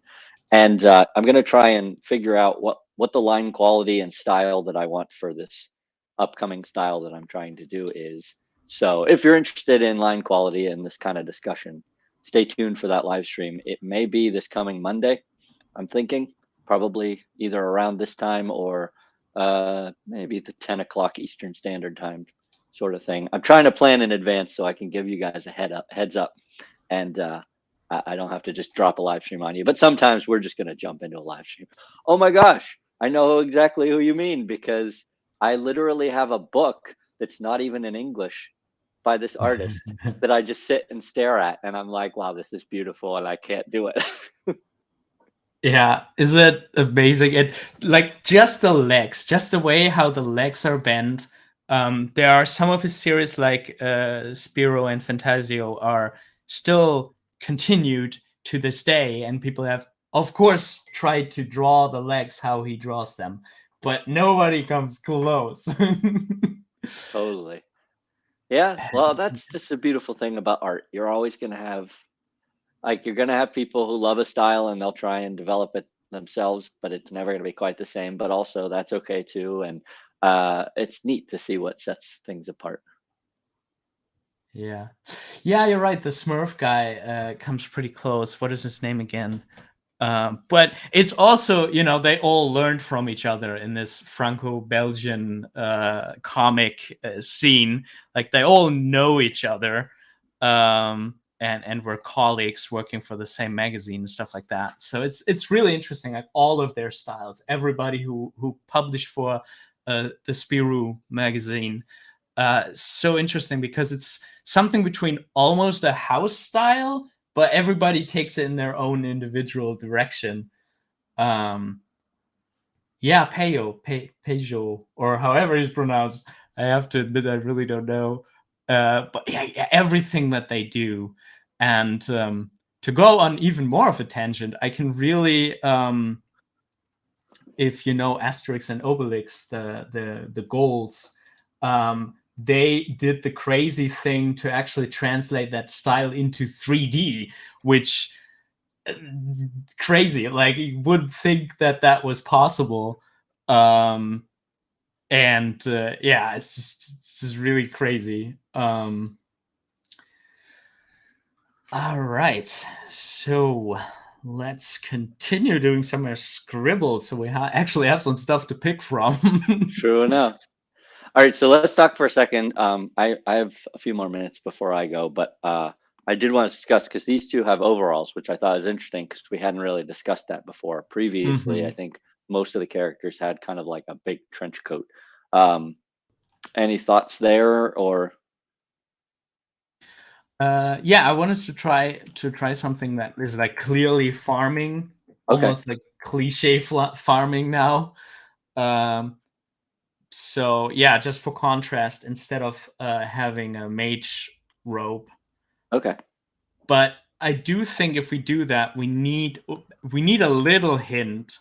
And I'm going to try and figure out what the line quality and style that I want for this upcoming style that I'm trying to do is. So if you're interested in line quality and this kind of discussion, stay tuned for that live stream. It may be this coming Monday, I'm thinking, probably either around this time or maybe the 10 o'clock Eastern Standard Time sort of thing. I'm trying to plan in advance so I can give you guys a heads up, and I don't have to just drop a live stream on you. But sometimes we're just going to jump into a live stream. Oh my gosh, I know exactly who you mean, because I literally have a book that's not even in English by this artist that I just sit and stare at, and I'm like, wow, this is beautiful, and I can't do it. Yeah, is it amazing? It like just the legs, just the way how the legs are bent. There are some of his series like Spiro and Fantasio are still continued to this day, and people have, of course, tried to draw the legs how he draws them, but nobody comes close. Totally. Yeah, well, that's just a beautiful thing about art. You're always going to have, like, you're going to have people who love a style and they'll try and develop it themselves, but it's never going to be quite the same. But also, that's okay too. And it's neat to see what sets things apart. Yeah, yeah, you're right. The Smurf guy comes pretty close. What is his name again? But it's also, they all learned from each other in this Franco-Belgian comic scene. Like they all know each other, and were colleagues working for the same magazine and stuff like that. So it's really interesting. Like all of their styles, everybody who published for the Spirou magazine. So interesting because it's something between almost a house style, but everybody takes it in their own individual direction. Yeah, Peugeot, or however it's pronounced. I have to admit, I really don't know. But yeah, everything that they do. And to go on even more of a tangent, I can really, if you know Asterix and Obelix, the goals, they did the crazy thing to actually translate that style into 3D, which crazy. Like you would think that that was possible. And yeah, it's just really crazy. All right, so let's continue doing some more scribbles, so we actually have some stuff to pick from. True enough. All right, so let's talk for a second. I have a few more minutes before I go, but I did want to discuss, because these two have overalls, which I thought was interesting because we hadn't really discussed that before. Previously, I think most of the characters had kind of like a big trench coat. Any thoughts there, or? Yeah, I wanted to try something that is like clearly farming, Okay. almost like cliche farming now. So yeah, just for contrast, instead of having a mage robe. Okay. But I do think if we do that, we need a little hint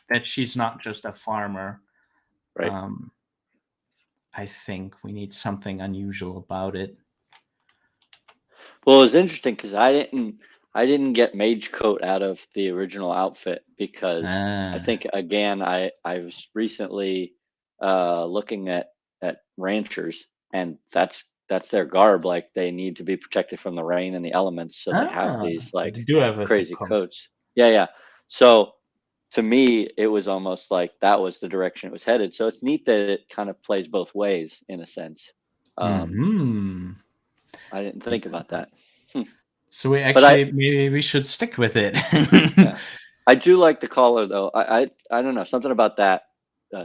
that she's not just a farmer. Right. I think we need something unusual about it. Well, it was interesting because I didn't get mage coat out of the original outfit because I Ah. think again I was recently looking at ranchers, and that's their garb. Like they need to be protected from the rain and the elements, so they have these So like they do have a thick crazy coat. coats. Yeah, yeah. So to me, it was almost like that was the direction it was headed. So it's neat that it kind of plays both ways in a sense. Hmm. I didn't think about that. Hmm. So we But I, maybe we should stick with it. yeah, I do like the collar though. I don't know, something about that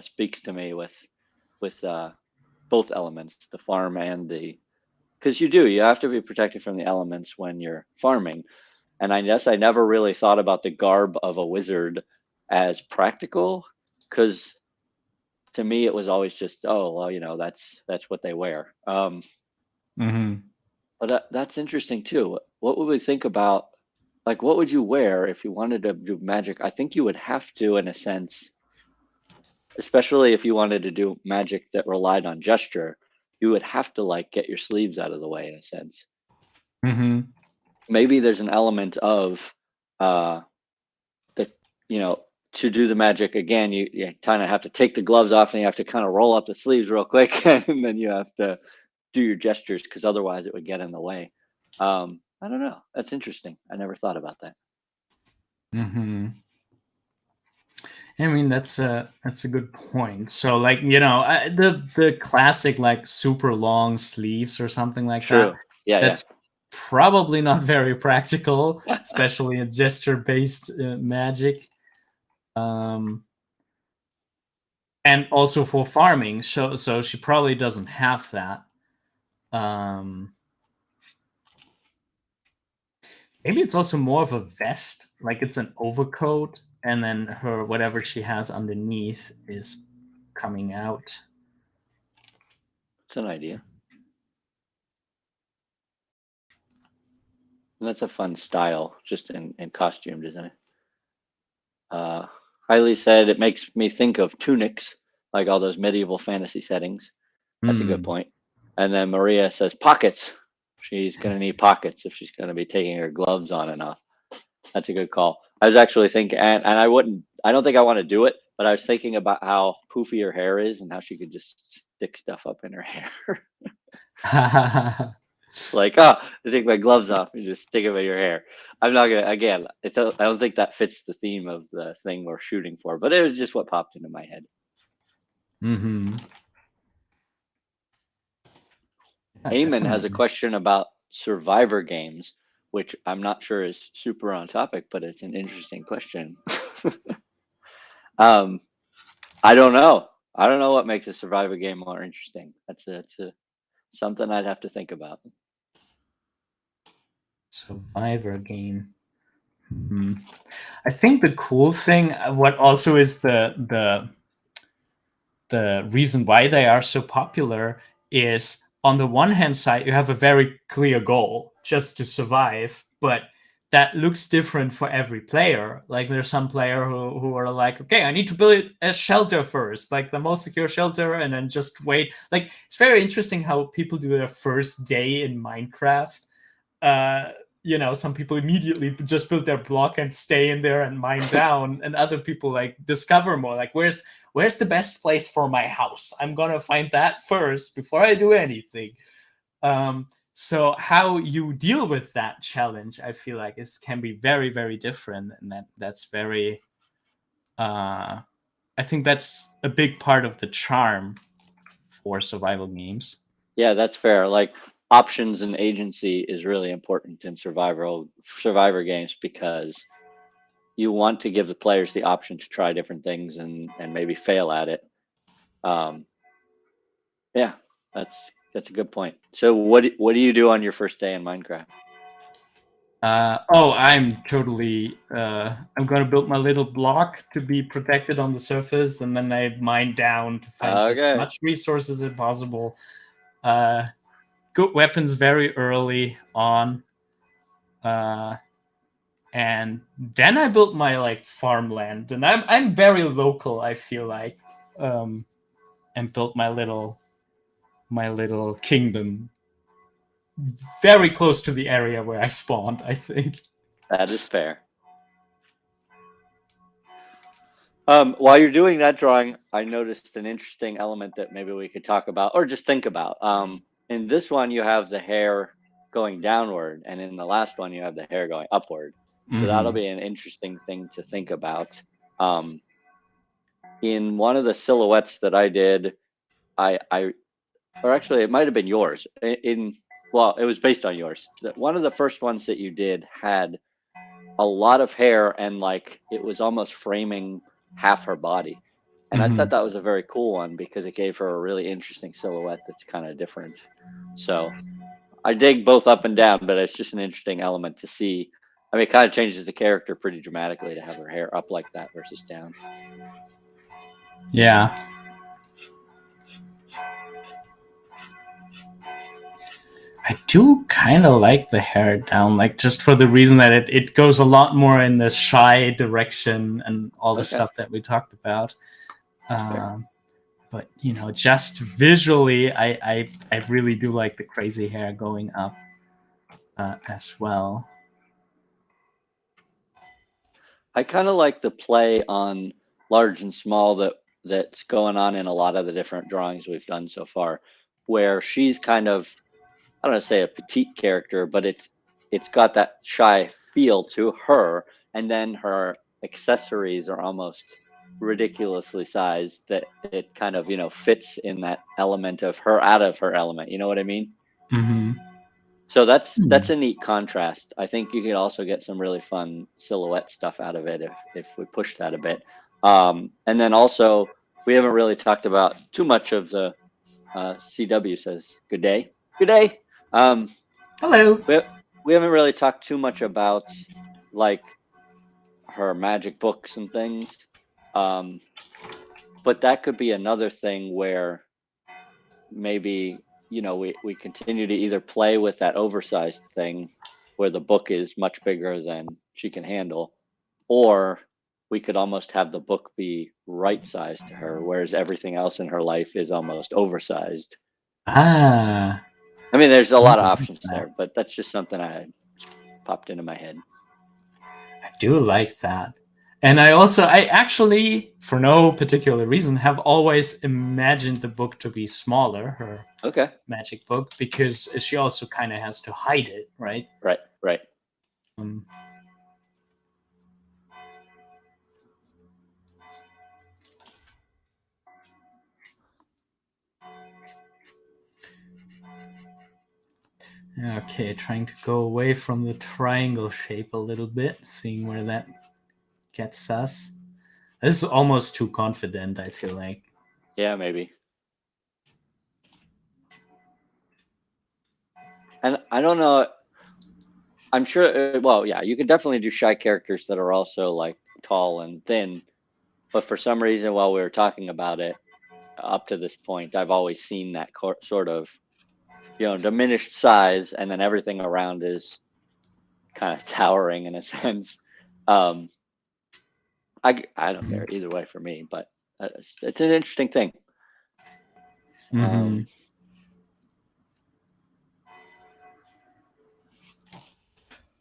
speaks to me with both elements, the farm and the, because you have to be protected from the elements when you're farming. And I guess I never really thought about the garb of a wizard as practical, because to me it was always just, oh well, that's what they wear. Hmm. But that's interesting too. What would we think about, like, what would you wear if you wanted to do magic? I think you would have to, in a sense, especially if you wanted to do magic that relied on gesture, you would have to like get your sleeves out of the way in a sense. Hmm. Maybe there's an element of uh the to do the magic again, you kind of have to take the gloves off and you have to kind of roll up the sleeves real quick and then you have to do your gestures because otherwise it would get in the way. I don't know. That's interesting. I never thought about that. Hmm. I mean, that's a good point. So, like, the classic like super long sleeves or something like that. True. Yeah, yeah. That's probably not very practical, especially in gesture-based magic. Um, and also for farming. So she probably doesn't have that. Um, Maybe it's also more of a vest, like it's an overcoat, and then her whatever she has underneath is coming out. It's an idea. And that's a fun style just in costume design. Uh, Highly said it makes me think of tunics, like all those medieval fantasy settings. That's a good Hmm. point. And then Maria says pockets. She's going to need pockets if she's going to be taking her gloves on and off. That's a good call. I was actually thinking, and I don't think I want to do it, but I was thinking about how poofy her hair is and how she could just stick stuff up in her hair. Like, oh, I take my gloves off and just stick them in your hair. I'm not gonna, again, I don't think that fits the theme of the thing we're shooting for, but it was just what popped into my head. Hmm. Yeah, Eamon has a definitely. question about survivor games, which I'm not sure is super on topic, but it's an interesting question. um, I don't know. I don't know what makes a survivor game more interesting. That's something I'd have to think about. Survivor game. Hmm. I think the cool thing, what also is the reason why they are so popular, is on the one hand side you have a very clear goal just to survive, but that looks different for every player. Like there's some player who are like, okay, I need to build a shelter first, like the most secure shelter, and then just wait. Like it's very interesting how people do their first day in Minecraft. uh some people immediately just build their block and stay in there and mine down, and other people like discover more, like where's the best place for my house, I'm gonna find that first before I do anything. So how you deal with that challenge, I feel like is can be very, very different, and that's very I think that's a big part of the charm for survival games. Yeah, that's fair. Like options and agency is really important in survivor games because you want to give the players the option to try different things and maybe fail at it. Um, yeah, that's a good point. So what do you do on your first day in Minecraft? I'm totally. I'm gonna build my little block to be protected on the surface, and then I mine down to find as Okay. much resources as possible. Uh, Good weapons very early on, uh, and then I built my like farmland, and I'm very local. I feel like, um, and built my little kingdom very close to the area where I spawned. I think. That is fair. While you're doing that drawing, I noticed an interesting element that maybe we could talk about or just think about. In this one, you have the hair going downward, and in the last one, you have the hair going upward. So that'll Mm-hmm. be an interesting thing to think about. Um, in one of the silhouettes that I did, I or actually it might have been yours. Well, it was based on yours. One of the first ones that you did had a lot of hair and like it was almost framing half her body. And I Mm-hmm. thought that was a very cool one because it gave her a really interesting silhouette that's kind of different. So I dig both up and down, but it's just an interesting element to see. I mean, it kind of changes the character pretty dramatically to have her hair up like that versus down. Yeah. I do kind of like the hair down, like just for the reason that it goes a lot more in the shy direction and all the Okay, stuff that we talked about. that's fair. Um, but just visually, I really do like the crazy hair going up as well. I kind of like the play on large and small that's going on in a lot of the different drawings we've done so far, where she's kind of, I don't want to say a petite character, but it's got that shy feel to her, and then her accessories are almost ridiculously sized that it kind of fits in that element of her out of her element. You know what I mean? Mm-hmm. So that's Hmm. a neat contrast. I think you could also get some really fun silhouette stuff out of it if we push that a bit. And then also we haven't really talked about too much of the CW says good day, good day. Um, Hello. we we haven't really talked too much about like her magic books and things, um, but that could be another thing where maybe we continue to either play with that oversized thing where the book is much bigger than she can handle, or we could almost have the book be right sized to her, whereas everything else in her life is almost oversized. Ah, I mean, there's a I lot of like options that. there, but that's just something I popped into my head. I do like that. And I actually, for no particular reason, have always imagined the book to be smaller, her Okay. magic book, because she also kind of has to hide it, right? Right, right. Um, okay, trying to go away from the triangle shape a little bit, seeing where that gets us. This is almost too confident, I feel like. Yeah, maybe. And I don't know. I'm sure. Well, yeah, you can definitely do shy characters that are also like tall and thin. But for some reason, while we were talking about it up to this point, I've always seen that sort of diminished size, and then everything around is kind of towering in a sense. Um, I don't care either way for me, but it's an interesting thing. Mm-hmm. Um,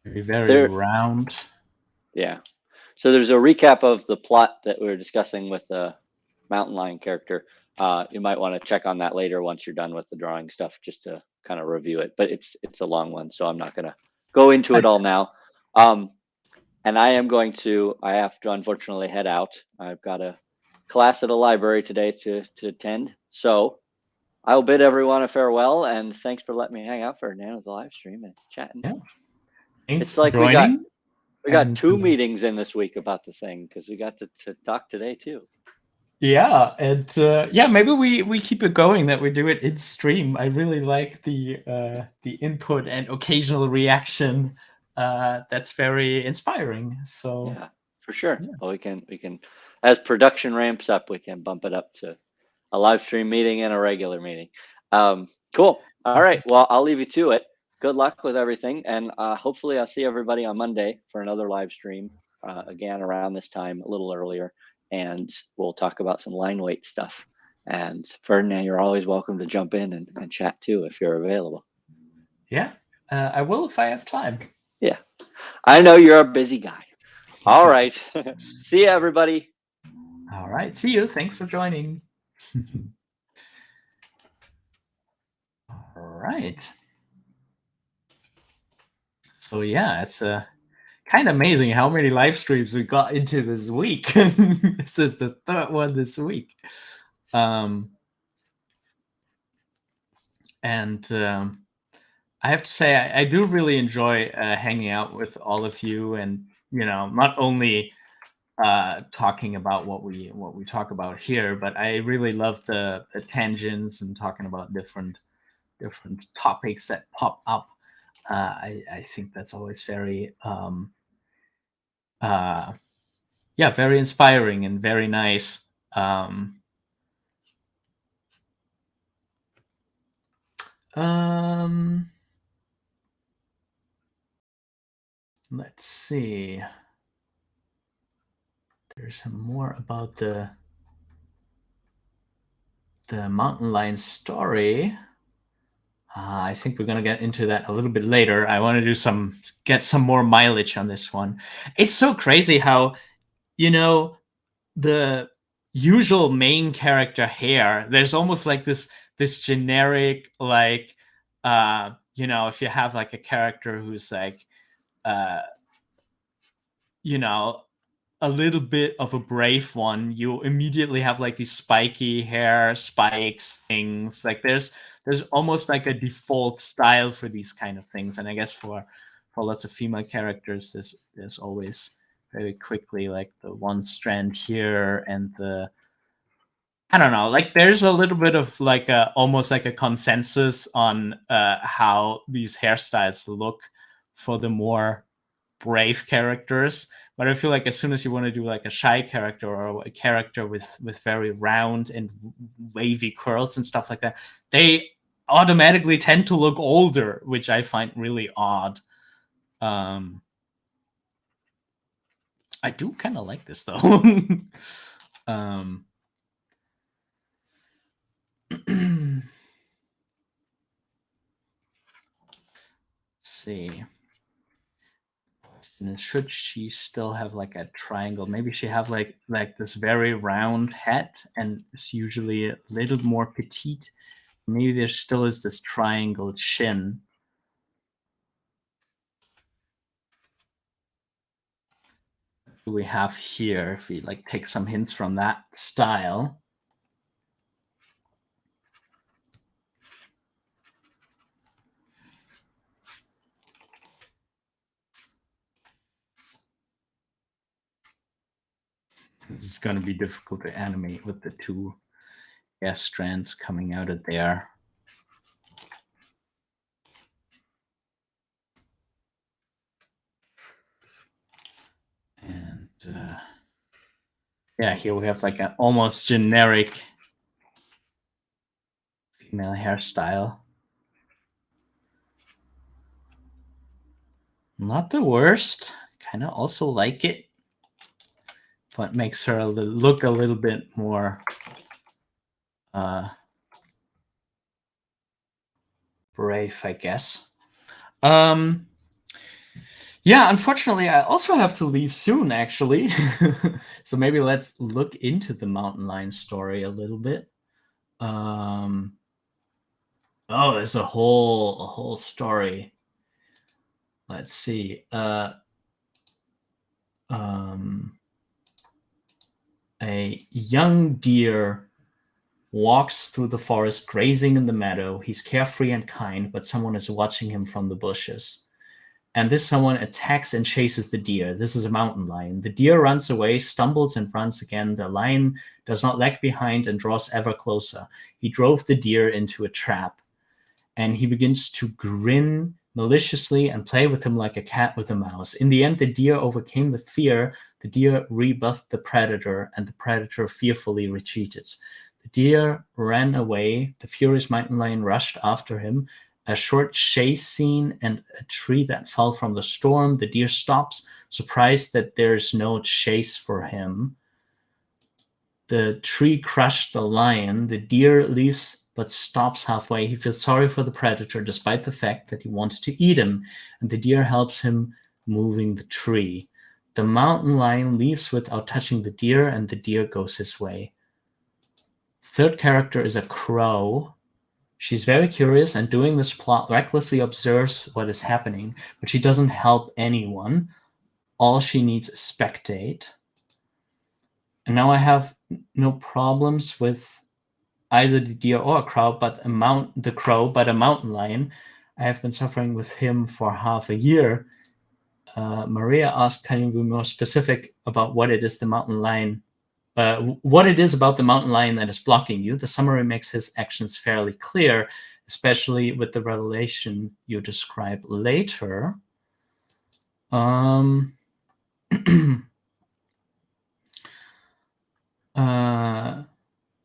Very, very there, round. yeah. So there's a recap of the plot that we were discussing with the mountain lion character. You might want to check on that later once you're done with the drawing stuff, just to kind of review it. But it's a long one, so I'm not going to go into it all now. Um, and I have to unfortunately head out. I've got a class at a library today to attend. So I'll bid everyone a farewell, and thanks for letting me hang out for Nano's live stream and chatting. Yeah. Thanks It's for like joining. we got And two meetings in this week about the thing because we got to talk today too. yeah, and yeah, maybe we keep it going that we do it in stream. I really like the input and occasional reaction that's very inspiring. So Yeah, for sure. yeah. Well, we can as production ramps up, we can bump it up to a live stream meeting and a regular meeting. Cool. All right. Well, I'll leave you to it. Good luck with everything, and hopefully, I'll see everybody on Monday for another live stream. Again, around this time, a little earlier, and we'll talk about some line weight stuff. And Ferdinand, you're always welcome to jump in and chat too if you're available. Yeah, I will if I have time. Yeah, I know you're a busy guy. All right. See you, everybody. All right. See you. Thanks for joining. All right. So yeah, it's kind of amazing how many live streams we got into this week. This is the third one this week. And I have to say, I do really enjoy hanging out with all of you, and not only talking about what we talk about here, but I really love the tangents and talking about different topics that pop up. I think that's always very very inspiring and very nice. Let's see. There's some more about the mountain lion story. I think we're gonna get into that a little bit later. I want to get some more mileage on this one. It's so crazy how, the usual main character here, there's almost like this generic, like, if you have like a character who's like, a little bit of a brave one, you immediately have like these spiky hair spikes things. Like there's almost like a default style for these kind of things. And I guess for lots of female characters, there's always very quickly like the one strand here and the, I don't know, like there's a little bit of like almost like a consensus on how these hairstyles look for the more brave characters. But I feel like as soon as you want to do like a shy character or a character with very round and wavy curls and stuff like that, they automatically tend to look older, which I find really odd. I do kind of like this though. Let's see. And should she still have like a triangle? Maybe she have like this very round head and it's usually a little more petite. Maybe there still is this triangle chin. What do we have here? If we like take some hints from that style. This is going to be difficult to animate with the two hair strands coming out of there. And yeah, here we have like an almost generic female hairstyle. Not the worst. Kind of also like it. But makes her look a little bit more brave, I guess. Yeah, unfortunately, I also have to leave soon, actually. So maybe let's look into the mountain lion story a little bit. Oh, there's a whole story. Let's see. A young deer walks through the forest, grazing in the meadow. He's carefree and kind, but someone is watching him from the bushes. And this someone attacks and chases the deer. This is a mountain lion. The deer runs away, stumbles, and runs again. The lion does not lag behind and draws ever closer. He drove the deer into a trap, and he begins to grin maliciously and play with him like a cat with a mouse. In the end, the deer overcame the fear. The deer rebuffed the predator, and the predator fearfully retreated. The deer ran away. The furious mountain lion rushed after him. A short chase scene and a tree that fell from the storm. The deer stops, surprised that there's no chase for him. The tree crushed the lion. The deer leaves but stops halfway. He feels sorry for the predator despite the fact that he wanted to eat him, and the deer helps him moving the tree. The mountain lion leaves without touching the deer, and the deer goes his way. Third character is a crow. She's very curious and doing this plot recklessly observes what is happening, but she doesn't help anyone. All she needs is spectate. And now I have no problems with either the deer or a crow, but a mountain lion. I have been suffering with him for half a year. Maria asked, can you be more specific about what it is about the mountain lion that is blocking you? The summary makes his actions fairly clear, especially with the revelation you describe later.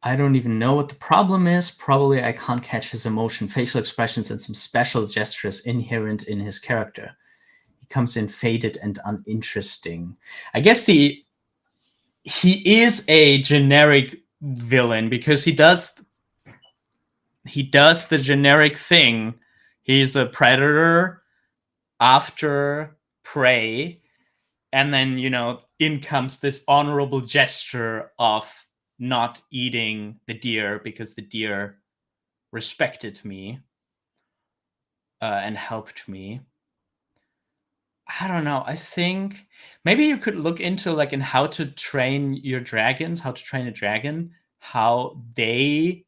I don't even know what the problem is. Probably I can't catch his emotion, facial expressions, and some special gestures inherent in his character. He comes in faded and uninteresting. I guess he is a generic villain because he does the generic thing. He's a predator after prey, and then, in comes this honorable gesture of not eating the deer because the deer respected me and helped me. I don't know. I think maybe you could look into in how to train your dragons, how to train a dragon, how they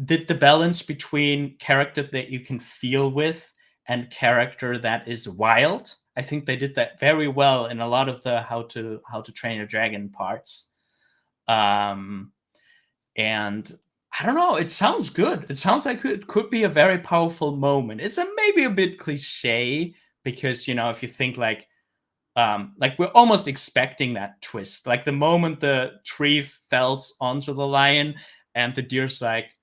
did the balance between character that you can feel with and character that is wild. I think they did that very well in a lot of the how to train a dragon parts. And I don't know, it sounds good. It sounds like it could be a very powerful moment. It's maybe a bit cliche because, if you think we're almost expecting that twist. Like the moment the tree falls onto the lion and the deer's like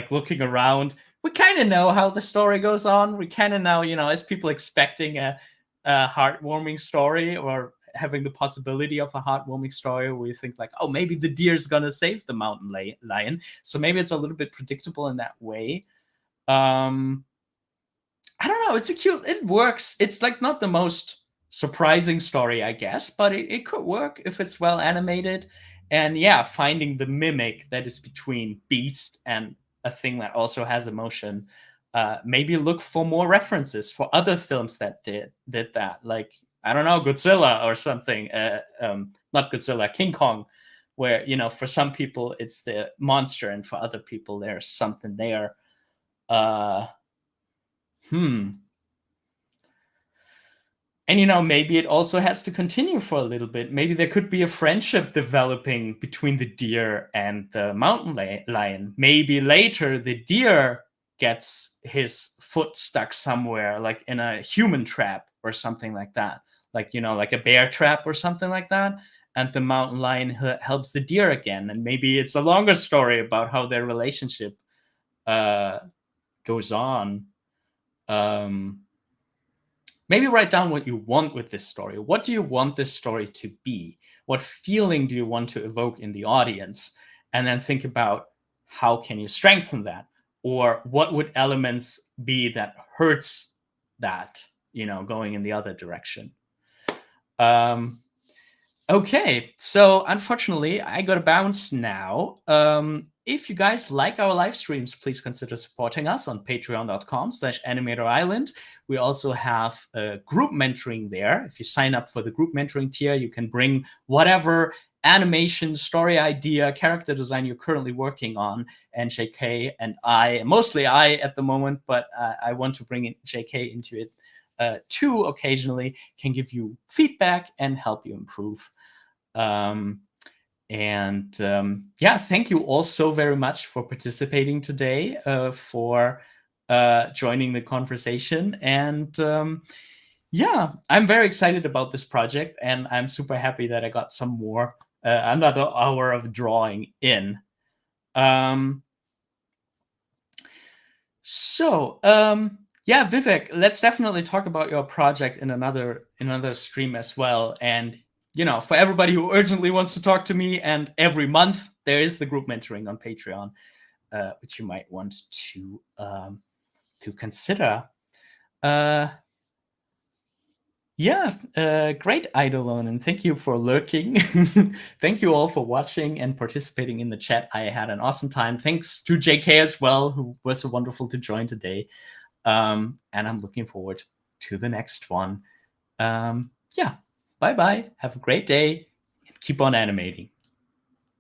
looking around, we kind of know how the story goes on. We kind of know, as people expecting a heartwarming story or having the possibility of a heartwarming story, we think oh, maybe the deer's gonna save the mountain lion. So maybe it's a little bit predictable in that way. I don't know. It works. It's not the most surprising story, I guess, but it could work if it's well animated. And yeah, finding the mimic that is between beast and a thing that also has emotion. Maybe look for more references for other films that did that. I don't know, Godzilla or something. Not Godzilla, King Kong, where, for some people it's the monster and for other people there's something there. And, maybe it also has to continue for a little bit. Maybe there could be a friendship developing between the deer and the mountain lion. Maybe later the deer gets his foot stuck somewhere, in a human trap or something like that. Like a bear trap or something like that. And the mountain lion helps the deer again. And maybe it's a longer story about how their relationship goes on. Maybe write down what you want with this story. What do you want this story to be? What feeling do you want to evoke in the audience? And then think about how can you strengthen that? Or what would elements be that hurts that, going in the other direction? Okay, so unfortunately, I got to bounce now. If you guys like our live streams, please consider supporting us on patreon.com/animatorisland. We also have group mentoring there. If you sign up for the group mentoring tier, you can bring whatever animation, story idea, character design you're currently working on. And JK and I, mostly I at the moment, but I want to bring in JK into it too occasionally, can give you feedback and help you improve. Yeah, thank you all so very much for participating today, for joining the conversation. And yeah, I'm very excited about this project, and I'm super happy that I got some more another hour of drawing in. Yeah, Vivek, let's definitely talk about your project in another stream as well. And for everybody who urgently wants to talk to me, and every month there is the group mentoring on Patreon, which you might want to consider. Great, Eidolon, and thank you for lurking. Thank you all for watching and participating in the chat. I had an awesome time. Thanks to JK as well, who was so wonderful to join today. And I'm looking forward to the next one. Bye-bye. Have a great day, and keep on animating.